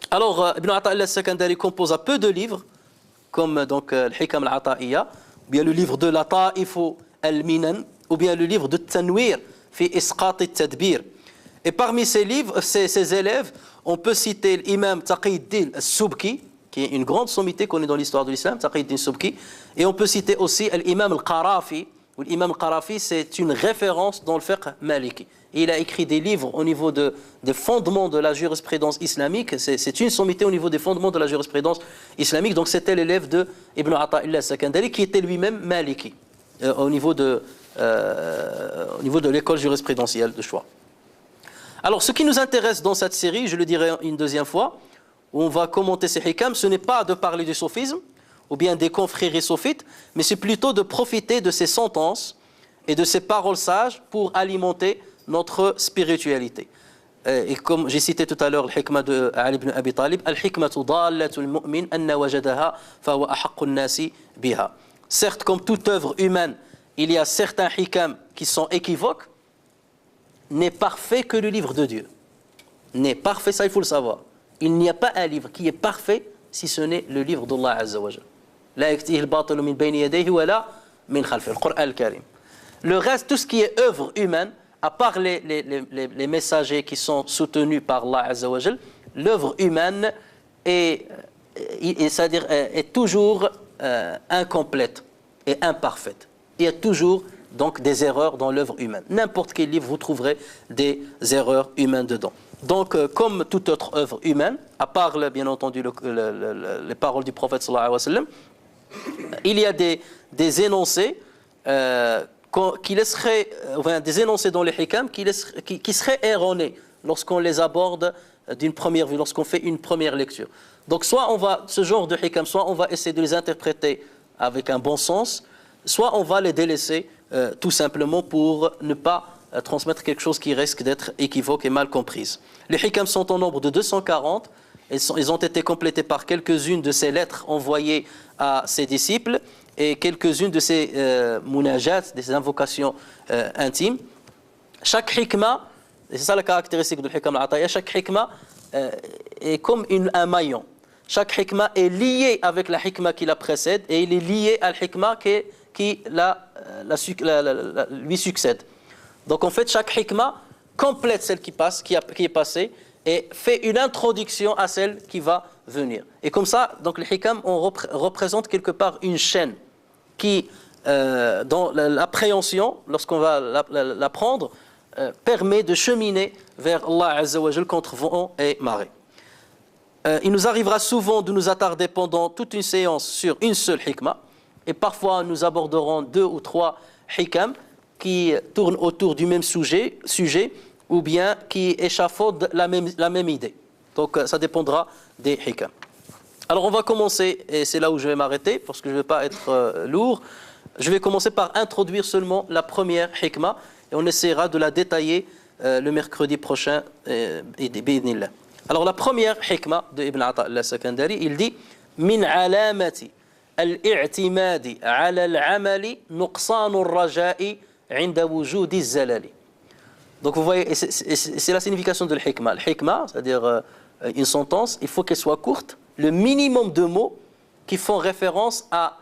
Alors, Ibn Ata'illah al-Sakandari composa peu de livres, comme donc Al-Hikam al-Ata'iyya, ou bien le livre de Lata'if al-Minan, ou bien le livre de Tanwir fi Isqat al-Tadbir. Et parmi ces livres, ces élèves, on peut citer l'imam Taqiyuddin al-Subki, qui est une grande sommité connue dans l'histoire de l'islam, Taqiyuddin al-Subki. Et on peut citer aussi l'imam al-Qarafi. L'imam al-Qarafi, c'est une référence dans le fiqh maliki. Il a écrit des livres au niveau des fondements de la jurisprudence islamique. C'est une sommité au niveau des fondements de la jurisprudence islamique. Donc c'était l'élève de Ibn Ata'illah al-Sakandari, qui était lui-même maliki, au niveau de l'école jurisprudentielle de choix. Alors, ce qui nous intéresse dans cette série, je le dirai une deuxième fois, où on va commenter ces hikam, ce n'est pas de parler du sophisme, ou bien des confréries sophites, mais c'est plutôt de profiter de ces sentences et de ces paroles sages pour alimenter notre spiritualité. Et comme j'ai cité tout à l'heure le hikmah de Ali ibn Abi Talib, al-hikmatu dallatul mu'min anna wajadaha fa huwa ahaqqun nasi biha. Certes, comme toute œuvre humaine, il y a certains hikam qui sont équivoques, n'est parfait que le livre de Dieu. N'est parfait, ça il faut le savoir. Il n'y a pas un livre qui est parfait si ce n'est le livre d'Allah Azza wa Jal. La yaktihi al-batilu min bayni yadayhi wa la min khalfihi, le Coran al-Karim. Le reste, tout ce qui est œuvre humaine, à part les messagers qui sont soutenus par Allah Azza wa Jal, l'œuvre humaine est toujours incomplète et imparfaite. Il y a toujours donc des erreurs dans l'œuvre humaine. N'importe quel livre, vous trouverez des erreurs humaines dedans. Donc, comme toute autre œuvre humaine, à part, bien entendu, les paroles du prophète sallallahu alayhi wa sallam, il y a des énoncés qui laisseraient, des énoncés dans les hikam qui seraient erronés lorsqu'on les aborde d'une première vue, lorsqu'on fait une première lecture. Donc, soit ce genre de hikam, soit on va essayer de les interpréter avec un bon sens, soit on va les délaisser tout simplement pour ne pas transmettre quelque chose qui risque d'être équivoque et mal comprise. Les hikam sont au nombre de 240. Ils ont été complétés par quelques-unes de ces lettres envoyées à ses disciples et quelques-unes de ces munajat, de ces invocations intimes. Chaque hikma, et c'est ça la caractéristique de l'hikam al-Ata'iyya, chaque hikma est comme un maillon. Chaque hikma est lié avec la hikma qui la précède et il est lié à la hikma qui lui succède. Donc en fait, chaque hikma complète celle qui est passée et fait une introduction à celle qui va venir. Et comme ça, donc les hikam représente quelque part une chaîne qui, dans l'appréhension, lorsqu'on va l'apprendre, permet de cheminer vers Allah Azza wa Jal contre vent et marée. Il nous arrivera souvent de nous attarder pendant toute une séance sur une seule hikma, et parfois nous aborderons 2 ou 3 hikam qui tournent autour du même sujet ou bien qui échafaudent la même idée. Donc ça dépendra des hikam. Alors on va commencer, et c'est là où je vais m'arrêter, parce que je ne vais pas être lourd. Je vais commencer par introduire seulement la première hikma, et on essaiera de la détailler le mercredi prochain, bi'idhnillah. Alors la première hikma de Ibn Ata'illah al-Sakandari, il dit « Min alamati al-i'timadi ala al-amali nuqsanu al-raja'i inda wujudi al-zalali » Donc vous voyez, c'est la signification de l'hikma. L'hikma, c'est-à-dire une sentence, il faut qu'elle soit courte, le minimum de mots qui font référence à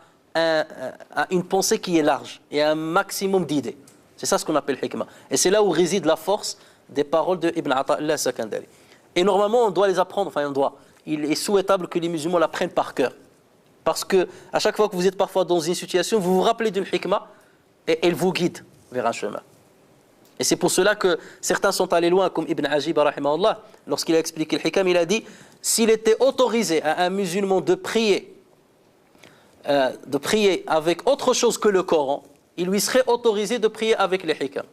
une pensée qui est large et à un maximum d'idées. C'est ça ce qu'on appelle hikma. Et c'est là où réside la force des paroles de Ibn Ata'illah Sakandari. Et normalement, on doit les apprendre, il est souhaitable que les musulmans l'apprennent par cœur. Parce que à chaque fois que vous êtes parfois dans une situation, vous vous rappelez d'une hikmah et elle vous guide vers un chemin. Et c'est pour cela que certains sont allés loin, comme Ibn Ajib, rahimahullah, lorsqu'il a expliqué le hikam, il a dit, s'il était autorisé à un musulman de prier avec autre chose que le Coran, il lui serait autorisé de prier avec les hikam.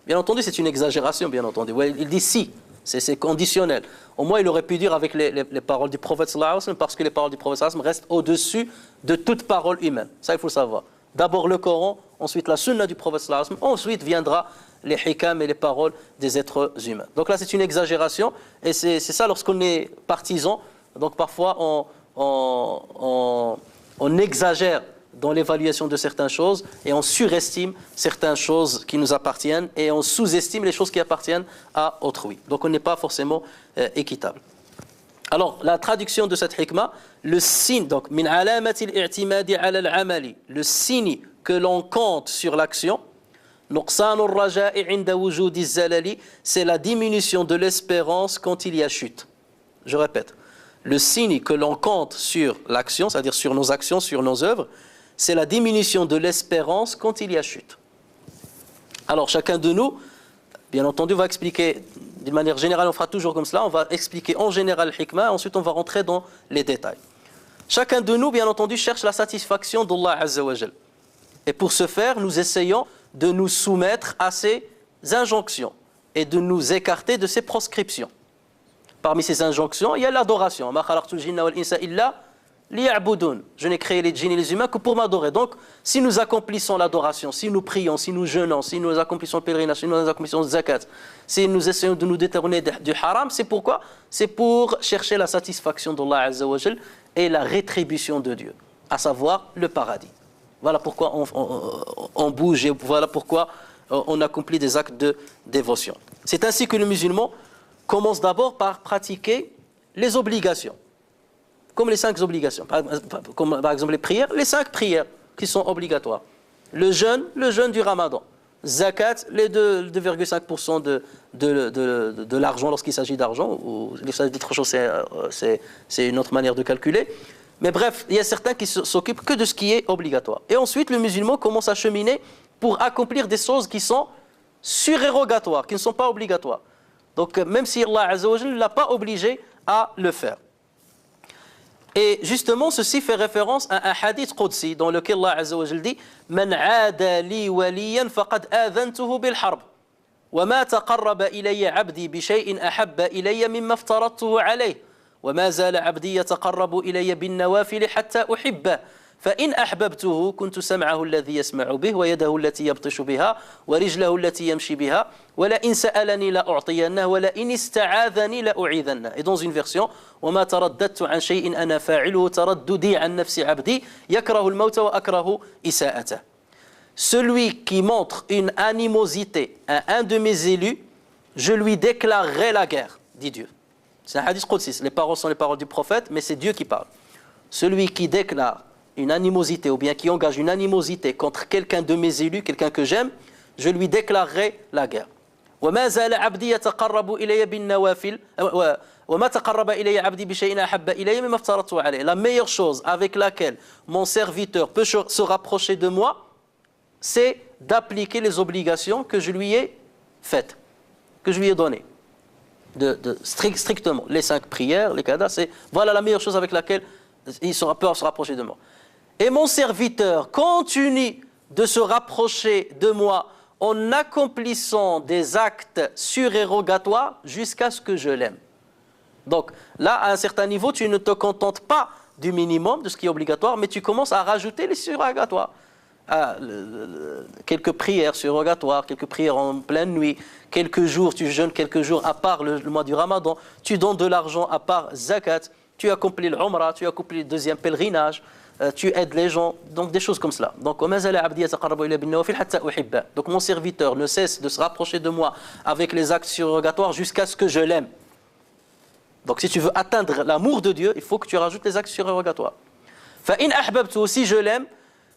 Bien entendu, c'est une exagération, bien entendu. Il dit si, c'est conditionnel. Au moins, il aurait pu dire avec les paroles du prophète sallallahu alayhi wa sallam, parce que les paroles du prophète sallallahu alayhi wa sallam restent au-dessus de toute parole humaine. Ça, il faut le savoir. D'abord le Coran, ensuite la sunna du prophète sallallahu alayhi wa sallam, ensuite viendra les hikam et les paroles des êtres humains. Donc là, c'est une exagération, et c'est ça lorsqu'on est partisan. Donc parfois, on exagère dans l'évaluation de certaines choses et on surestime certaines choses qui nous appartiennent et on sous-estime les choses qui appartiennent à autrui. Donc on n'est pas forcément équitable. Alors la traduction de cette hikmah, le signe, donc min alamatil i'timadi ala al-amali, le signe que l'on compte sur l'action, nuqsanur raja'i 'inda wujudi zalali, c'est la diminution de l'espérance quand il y a chute. Je répète, le signe que l'on compte sur l'action, c'est-à-dire sur nos actions, sur nos œuvres, c'est la diminution de l'espérance quand il y a chute. Alors chacun de nous, bien entendu, va expliquer d'une manière générale, on fera toujours comme cela, on va expliquer en général le hikmah, ensuite on va rentrer dans les détails. Chacun de nous, bien entendu, cherche la satisfaction d'Allah Azza wa Jal. Et pour ce faire, nous essayons de nous soumettre à ses injonctions et de nous écarter de ses proscriptions. Parmi ces injonctions, il y a l'adoration. Ma khalaqtul jinna wal insa illa liya'budun. Je n'ai créé les djinns et les humains que pour m'adorer. Donc, si nous accomplissons l'adoration, si nous prions, si nous jeûnons, si nous accomplissons le pèlerinage, si nous accomplissons le zakat, si nous essayons de nous détourner du haram, c'est pourquoi? C'est pour chercher la satisfaction d'Allah Azza wa Jal et la rétribution de Dieu, à savoir le paradis. Voilà pourquoi on bouge et voilà pourquoi on accomplit des actes de dévotion. C'est ainsi que le musulman commence d'abord par pratiquer les obligations. Comme les 5 obligations, comme par exemple les prières, les 5 prières qui sont obligatoires. Le jeûne du Ramadan. Zakat, les 2,5% de l'argent lorsqu'il s'agit d'argent, ou d'autres choses, c'est une autre manière de calculer. Mais bref, il y a certains qui s'occupent que de ce qui est obligatoire. Et ensuite, le musulman commence à cheminer pour accomplir des choses qui sont surérogatoires, qui ne sont pas obligatoires. Donc même si Allah Azza wa Jalla ne l'a pas obligé à le faire. Et justement, ceci fait référence à un hadith qudsi dans lequel Allah Azza wa Jalla dit Man 'ada li waliyan faqad adhantuhu bil harb wa ma taqarraba ilayya 'abdi bi shay'in ahabba ilayya mimma aftaradtuhu 'alayhi wa ma zala 'abdi yataqarrabu ilayya bin nawafil hatta uhibba فإن أحببته كنت سمعه الذي يسمع به ويده التي يبطش بها ورجله التي يمشي بها ولئن سألني لأعطينه ولئن استعاذني لأعيذنه. Et dans une version وما ترددت عن شيء أنا فاعله ترددي عن نفس عبدي يكره الموت وأكره إساءته. Celui qui montre une animosité à un de mes élus, je lui déclarerai la guerre, dit Dieu. C'est un hadith qudsi, les paroles sont les paroles du prophète, mais c'est Dieu qui parle. Celui qui déclare une animosité ou bien qui engage une animosité contre quelqu'un de mes élus, quelqu'un que j'aime, je lui déclarerai la guerre. وما زال عبدي يتقرب إلي بالنوافل وما تقرب إلي عبدي بشيء أحب إلي مما افترضته عليه. La meilleure chose avec laquelle mon serviteur peut se rapprocher de moi, c'est d'appliquer les obligations que je lui ai faites, que je lui ai données. Strictement, les 5 prières, les qadas, c'est voilà la meilleure chose avec laquelle il peut se rapprocher de moi. Et mon serviteur continue de se rapprocher de moi en accomplissant des actes surérogatoires jusqu'à ce que je l'aime. Donc là, à un certain niveau, tu ne te contentes pas du minimum, de ce qui est obligatoire, mais tu commences à rajouter les surérogatoires. Quelques prières surérogatoires, quelques prières en pleine nuit, quelques jours, tu jeûnes quelques jours à part le mois du Ramadan, tu donnes de l'argent à part zakat, tu accomplis l'umrah, tu accomplis le 2e pèlerinage, tu aides les gens, donc des choses comme cela. Donc mon serviteur ne cesse de se rapprocher de moi avec les actes surérogatoires jusqu'à ce que je l'aime. Donc si tu veux atteindre l'amour de Dieu, il faut que tu rajoutes les actes surérogatoires. Si je l'aime,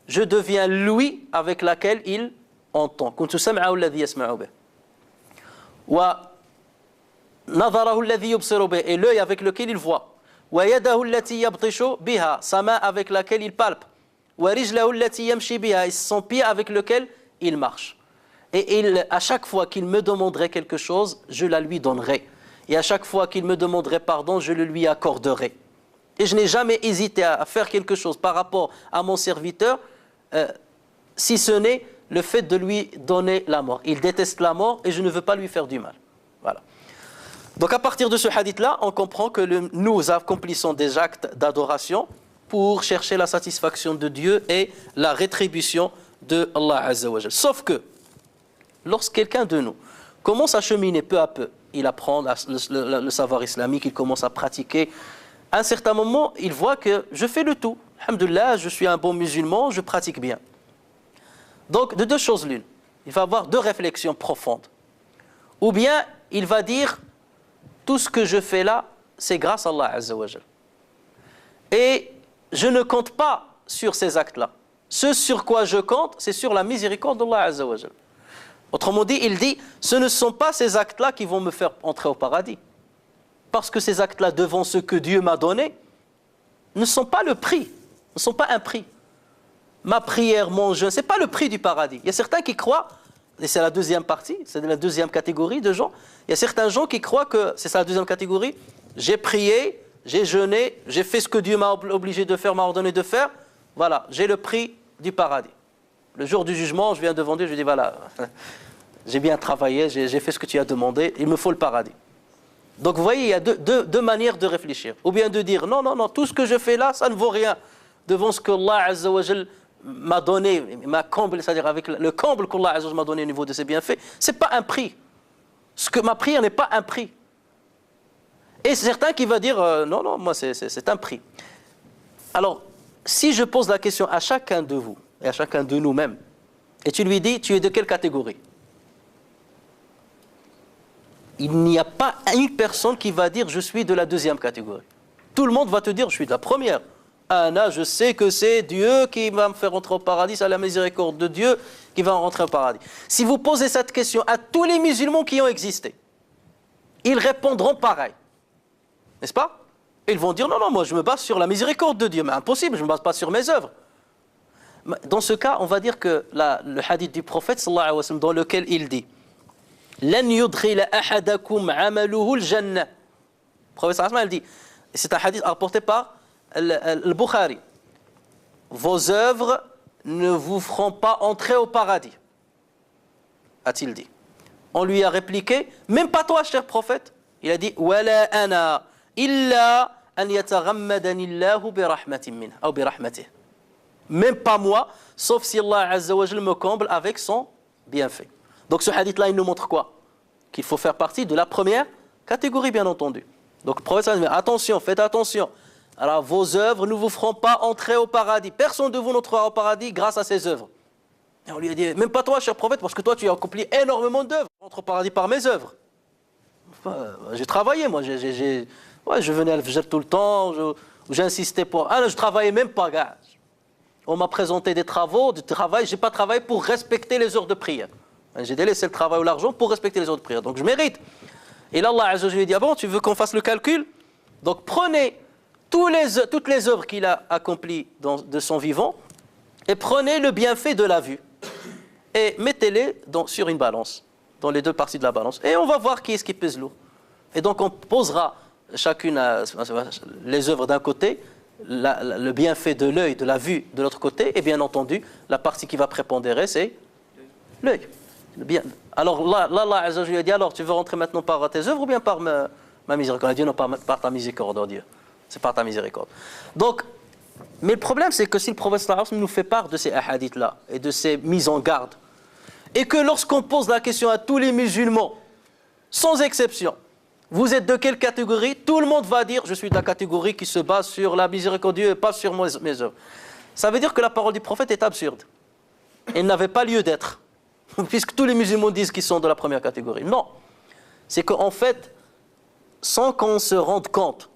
je deviens l'ouïe avec laquelle il entend. نظره الذي يبصر به, et l'œil avec lequel il voit. ويده التي يبطش بها, sa main avec laquelle il palpe. ورجله التي يمشي بها, et son pied avec lequel il marche. Et à chaque fois qu'il me demanderait quelque chose, je la lui donnerai. Et à chaque fois qu'il me demanderait pardon, je le lui accorderai. Et je n'ai jamais hésité à faire quelque chose par rapport à mon serviteur, si ce n'est le fait de lui donner la mort. Il déteste la mort et je ne veux pas lui faire du mal. Voilà. Donc à partir de ce hadith-là, on comprend que nous accomplissons des actes d'adoration pour chercher la satisfaction de Dieu et la rétribution de Allah Azza wa Jal. Sauf que, lorsque quelqu'un de nous commence à cheminer peu à peu, il apprend le savoir islamique, il commence à pratiquer, à un certain moment, il voit que je fais le tout. Alhamdulillah, je suis un bon musulman, je pratique bien. Donc, de deux choses l'une. Il va avoir deux réflexions profondes. Ou bien, il va dire, tout ce que je fais là, c'est grâce à Allah Azza wa Jal. Et je ne compte pas sur ces actes-là. Ce sur quoi je compte, c'est sur la miséricorde d'Allah Azza wa Jal. Autrement dit, il dit, ce ne sont pas ces actes-là qui vont me faire entrer au paradis. Parce que ces actes-là, devant ce que Dieu m'a donné, ne sont pas le prix, ne sont pas un prix. Ma prière, mon jeûne, ce n'est pas le prix du paradis. Il y a certains qui croient, et c'est la deuxième partie, c'est la deuxième catégorie de gens, il y a certains gens qui croient que, c'est ça la deuxième catégorie, j'ai prié, j'ai jeûné, j'ai fait ce que Dieu m'a obligé de faire, m'a ordonné de faire, voilà, j'ai le prix du paradis. Le jour du jugement, je viens devant Dieu, je dis voilà, j'ai bien travaillé, j'ai fait ce que tu as demandé, il me faut le paradis. Donc vous voyez, il y a deux manières de réfléchir. Ou bien de dire non, non, non, tout ce que je fais là, ça ne vaut rien devant ce que Allah Azza wa Jal m'a donné, m'a comblé, c'est-à-dire avec le comble qu'Allah Azza wa Jal m'a donné au niveau de ses bienfaits, ce n'est pas un prix. Ce que ma prière n'est pas un prix. Et c'est certain qui va dire non, non, moi c'est un prix. Alors, si je pose la question à chacun de vous, et à chacun de nous-mêmes, et tu lui dis, tu es de quelle catégorie? Il n'y a pas une personne qui va dire, je suis de la deuxième catégorie. Tout le monde va te dire, je suis de la première. Anna, je sais que c'est Dieu qui va me faire rentrer au paradis, c'est la miséricorde de Dieu qui va rentrer au paradis. Si vous posez cette question à tous les musulmans qui ont existé, ils répondront pareil. N'est-ce pas? Ils vont dire, non, non, moi je me base sur la miséricorde de Dieu. Mais impossible, je ne me base pas sur mes œuvres. Dans ce cas, on va dire que le hadith du prophète, sallallahu alayhi wa sallam, dans lequel il dit لن يدخل أحدكم عمله الجنة. Le prophète sallallahu alayhi wa sallam dit, c'est un hadith rapporté par le Bukhari, vos œuvres ne vous feront pas entrer au paradis, a-t-il dit. On lui a répliqué, même pas toi, cher prophète. Il a dit ولا أنا إلا أن يتغمدني الله برحمة منه أو برحمته. Même pas moi, sauf si Allah Azza wa Jal me comble avec son bienfait. Donc ce hadith-là, il nous montre quoi? Qu'il faut faire partie de la première catégorie, bien entendu. Donc le prophète sallallahu alayhi wa sallam dit, attention, faites attention. Alors vos œuvres ne vous feront pas entrer au paradis. Personne de vous n'entrera au paradis grâce à ses œuvres. Et on lui a dit, même pas toi, cher prophète, parce que toi, tu as accompli énormément d'œuvres. Je rentre au paradis par mes œuvres. Enfin, j'ai travaillé, moi. Ouais, je venais à Al-Fajr tout le temps. J'insistais pour... Ah, je travaillais même pas, gars. On m'a présenté des travaux, du travail. Je n'ai pas travaillé pour respecter les heures de prière. J'ai délaissé le travail ou l'argent pour respecter les heures de prière. Donc je mérite. Et là, Allah Azza wa Jalla dit, ah bon, tu veux qu'on fasse le calcul? Donc prenez toutes les œuvres qu'il a accomplies de son vivant et prenez le bienfait de la vue et mettez-les sur une balance, dans les deux parties de la balance. Et on va voir qui est-ce qui pèse lourd. Et donc on posera chacune les œuvres d'un côté, le bienfait de l'œil, de la vue de l'autre côté, et bien entendu, la partie qui va prépondérer, c'est l'œil. Bien. Alors là, Allah Azza wa Jalla dit, alors tu veux rentrer maintenant par tes œuvres ou bien par ma miséricorde? Il a dit non, par ta miséricorde, oh Dieu. C'est par ta miséricorde. Donc, mais le problème, c'est que si le prophète sallallahu alayhi wa sallam nous fait part de ces hadiths-là et de ces mises en garde, et que lorsqu'on pose la question à tous les musulmans, sans exception, vous êtes de quelle catégorie? Tout le monde va dire, je suis de la catégorie qui se base sur la miséricorde de Dieu et pas sur mes œuvres. Ça veut dire que la parole du prophète est absurde. Elle n'avait pas lieu d'être. Puisque tous les musulmans disent qu'ils sont de la première catégorie. Non. C'est qu'en fait, sans qu'on se rende compte,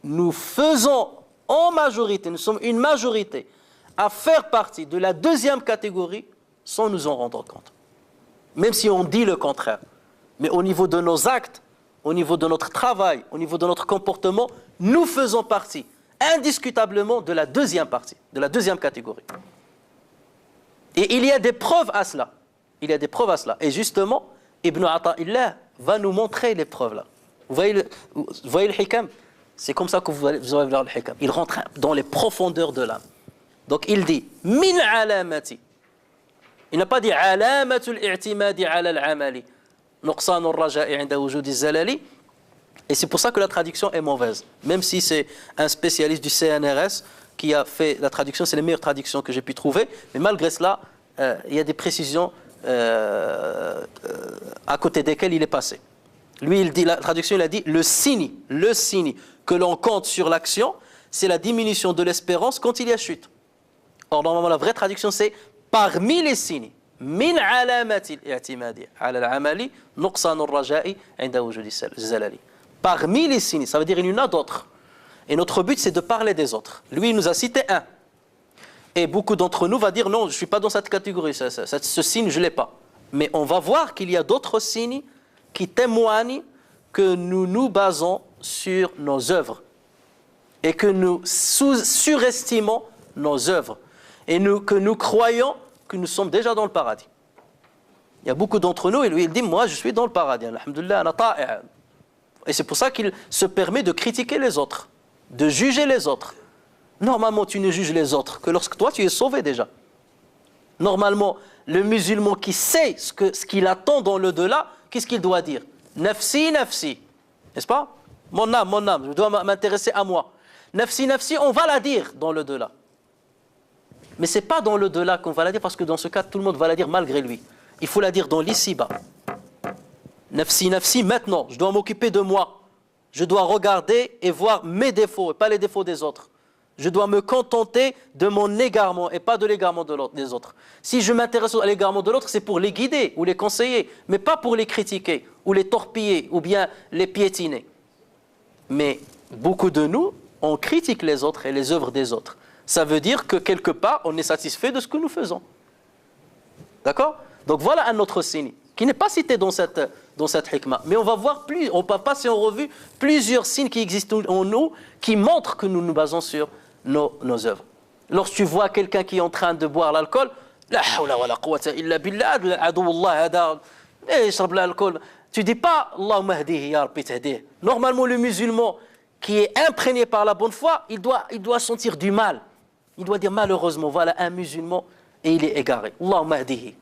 nous faisons en majorité, nous sommes une majorité à faire partie de la deuxième catégorie sans nous en rendre compte. Même si on dit le contraire. Mais au niveau de nos actes, au niveau de notre travail, au niveau de notre comportement, nous faisons partie indiscutablement de la deuxième partie, de la deuxième catégorie. Et il y a des preuves à cela. Il y a des preuves à cela. Et justement, Ibn Ata'illah va nous montrer les preuves là. Vous voyez le hikam? C'est comme ça que vous allez voir le hikam. Il rentre dans les profondeurs de l'âme. Donc il dit min alamati. Il n'a pas dit alamatul i'timadi ala al-amali. Nuqsan ar-raja'i 'inda wujud az-zalali. Et c'est pour ça que la traduction est mauvaise. Même si c'est un spécialiste du CNRS qui a fait la traduction, c'est les meilleures traductions que j'ai pu trouver. Mais malgré cela, il y a des précisions à côté desquelles il est passé. Lui, il dit, la traduction, il a dit le signe que l'on compte sur l'action, c'est la diminution de l'espérance quand il y a chute. Or, normalement, la vraie traduction, c'est parmi les signes. Min alamati al-i'timadi ala al-amali nuqsan ar-raja'i 'inda wujudi az-zalali. Parmi les signes, ça veut dire qu'il y en a d'autres. Et notre but, c'est de parler des autres. Lui, il nous a cité un. Et beaucoup d'entre nous vont dire, non, je ne suis pas dans cette catégorie, ce signe, je ne l'ai pas. Mais on va voir qu'il y a d'autres signes qui témoignent que nous nous basons sur nos œuvres. Et que nous surestimons nos œuvres. Et que nous croyons que nous sommes déjà dans le paradis. Il y a beaucoup d'entre nous, et lui, il dit, moi, je suis dans le paradis. Alhamdulillah, ana ta'i'a. Et c'est pour ça qu'il se permet de critiquer les autres, de juger les autres. Normalement, tu ne juges les autres que lorsque toi, tu es sauvé déjà. Normalement, le musulman qui sait ce qu'il attend dans l'au-delà, qu'est-ce qu'il doit dire? Nafsi, nafsi. N'est-ce pas? Mon âme, je dois m'intéresser à moi. Nafsi, nafsi, on va la dire dans l'au-delà. Mais ce n'est pas dans l'au-delà qu'on va la dire, parce que dans ce cas, tout le monde va la dire malgré lui. Il faut la dire dans l'ici-bas. Nafsi, nafsi, maintenant, je dois m'occuper de moi. Je dois regarder et voir mes défauts et pas les défauts des autres. Je dois me contenter de mon égarement et pas de l'égarement des autres. Si je m'intéresse à l'égarement de l'autre, c'est pour les guider ou les conseiller, mais pas pour les critiquer ou les torpiller ou bien les piétiner. Mais beaucoup de nous, on critique les autres et les œuvres des autres. Ça veut dire que quelque part, on est satisfait de ce que nous faisons. D'accord? Donc voilà un autre signe qui n'est pas cité dans cette hikmah. Mais on va voir on va passer en revue plusieurs signes qui existent en nous, qui montrent que nous nous basons sur nos œuvres. Lorsque tu vois quelqu'un qui est en train de boire l'alcool, la hawla wa la quwwata illa billah, adouullah hada, yashrab l'alcool. Tu dis pas Allahumma hdihi ya rabbi tahdihi. Normalement, le musulman qui est imprégné par la bonne foi, il doit sentir du mal. Il doit dire malheureusement, voilà un musulman et il est égaré. Allahumma hdihi.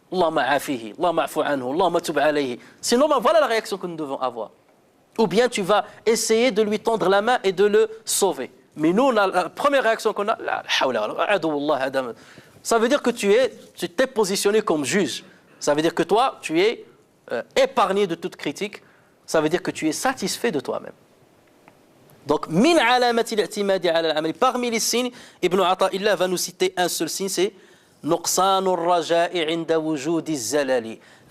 Allahumma afihi, Allahumma afu anhu, Allahumma tub alayhi. Sinon, voilà la réaction que nous devons avoir. Ou bien tu vas essayer de lui tendre la main et de le sauver. Mais nous, la première réaction qu'on a, la hawla wa adouullah adam. Ça veut dire que tu t'es positionné comme juge. Ça veut dire que toi, tu es épargné de toute critique. Ça veut dire que tu es satisfait de toi-même. Donc, min alamati al-i'timadi ala al-amali. Parmi les signes, Ibn Ata'illah va nous citer un seul signe, c'est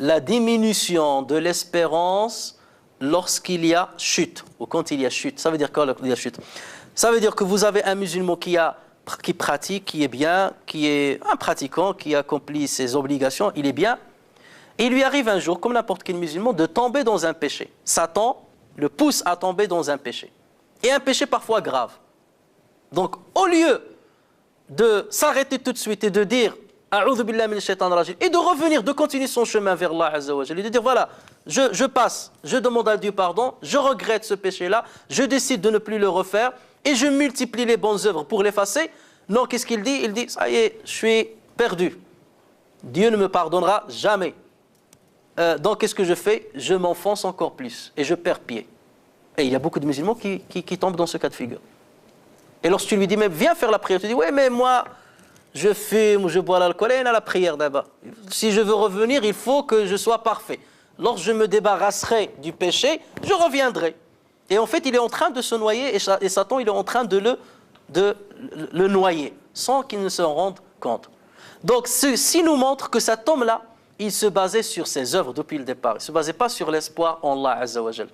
la diminution de l'espérance lorsqu'il y a chute, ou quand il y a chute. Ça veut dire quoi lorsqu'il y a chute? Ça veut dire que vous avez un musulman qui pratique, qui est bien, qui est un pratiquant, qui accomplit ses obligations, il est bien. Et il lui arrive un jour, comme n'importe quel musulman, de tomber dans un péché. Satan le pousse à tomber dans un péché. Et un péché parfois grave. Donc, au lieu de s'arrêter tout de suite et de dire A'udhu billahi minash shaitanir rajim et de revenir, de continuer son chemin vers Allah Azza wa Jalla, et de dire voilà, je passe, je demande à Dieu pardon, je regrette ce péché-là, je décide de ne plus le refaire et je multiplie les bonnes œuvres pour l'effacer. Non, qu'est-ce qu'il dit? Il dit ça y est, je suis perdu. Dieu ne me pardonnera jamais. Donc qu'est-ce que je fais? Je m'enfonce encore plus et je perds pied. Et il y a beaucoup de musulmans qui tombent dans ce cas de figure. Et lorsque tu lui dis, mais viens faire la prière, tu dis, oui, mais moi, je fume, je bois l'alcool, et il y a la prière d'abord. Si je veux revenir, il faut que je sois parfait. Lorsque je me débarrasserai du péché, je reviendrai. Et en fait, il est en train de se noyer, et Satan, il est en train de le noyer, sans qu'il ne s'en rende compte. Donc, ceci nous montre que cet homme-là, il se basait sur ses œuvres depuis le départ. Il ne se basait pas sur l'espoir en Allah Azza wa Jal.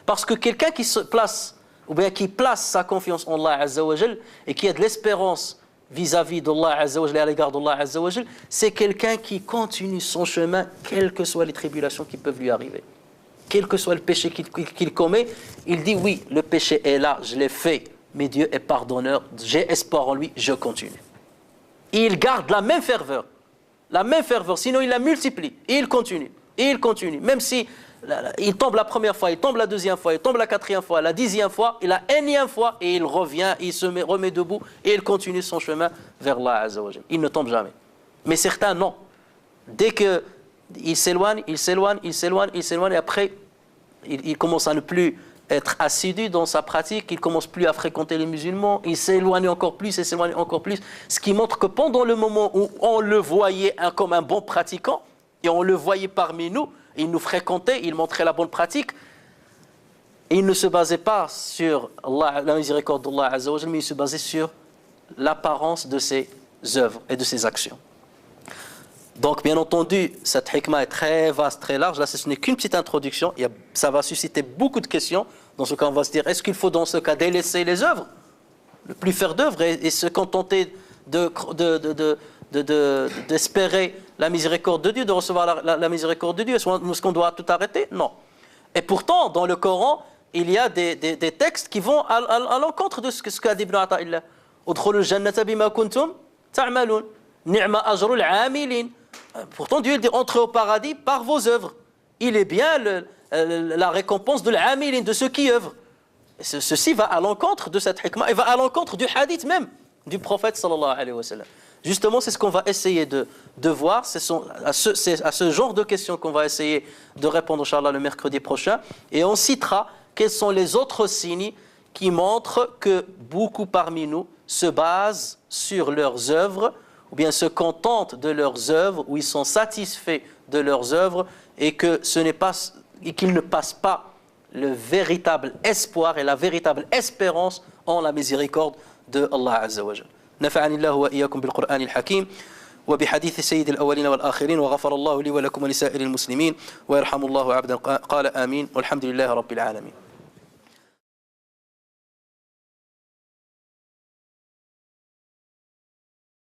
Parce que quelqu'un qui se place, ou bien qui place sa confiance en Allah Azza wa Jal et qui a de l'espérance vis-à-vis d'Allah Azza wa Jal et à l'égard d'Allah Azza wa Jal, c'est quelqu'un qui continue son chemin, quelles que soient les tribulations qui peuvent lui arriver. quel que soit le péché qu'il commet, il dit oui, le péché est là, je l'ai fait, mais Dieu est pardonneur, j'ai espoir en lui, je continue. Et il garde la même ferveur, sinon il la multiplie, et il continue, même si il tombe la première fois, il tombe la deuxième fois, il tombe la quatrième fois, la 10e fois, et la énième fois, et il revient, il se remet debout, et il continue son chemin vers Allah Azza wa Jal. Il ne tombe jamais. Mais certains, non. Dès qu'il s'éloigne, et après, il commence à ne plus être assidu dans sa pratique, il commence plus à fréquenter les musulmans, il s'éloigne encore plus, ce qui montre que pendant le moment où on le voyait comme un bon pratiquant, et on le voyait parmi nous, il nous fréquentait, il montrait la bonne pratique, et il ne se basait pas sur Allah, la miséricorde d'Allah Azza wa Jal, mais il se basait sur l'apparence de ses œuvres et de ses actions. Donc, bien entendu, cette hikmah est très vaste, très large. Là, ce n'est qu'une petite introduction. Ça va susciter beaucoup de questions. Dans ce cas, on va se dire, est-ce qu'il faut dans ce cas délaisser les œuvres, ne plus faire d'œuvres et se contenter d'espérer la miséricorde de Dieu, de recevoir la miséricorde de Dieu? Est-ce qu'on doit tout arrêter? Non. Et pourtant, dans le Coran, il y a des textes qui vont à l'encontre de ce qu'a dit Ibn Ata'illah. Udkhulul jannata bima kuntum ta'malun. Ni'ma ajrul 'amilin. Pourtant, Dieu dit entrez au paradis par vos œuvres. Il est bien la récompense de l'amilin, de ceux qui œuvrent. Ceci va à l'encontre de cette hikmah et va à l'encontre du hadith même du prophète sallallahu alayhi wa sallam. Justement, c'est ce qu'on va essayer de voir. C'est à ce genre de questions qu'on va essayer de répondre, inchallah, le mercredi prochain. Et on citera quels sont les autres signes qui montrent que beaucoup parmi nous se basent sur leurs œuvres, ou bien se contentent de leurs œuvres, ou ils sont satisfaits de leurs œuvres, et qu'ils ne passent pas le véritable espoir et la véritable espérance en la miséricorde de Allah Azza wa Jal. نفعني الله وإياكم بالقرآن الحكيم وبحديث سيد الأولين والآخرين وغفر الله لي ولكم ولسائر المسلمين ويرحم الله عبدا قال آمين والحمد لله رب العالمين.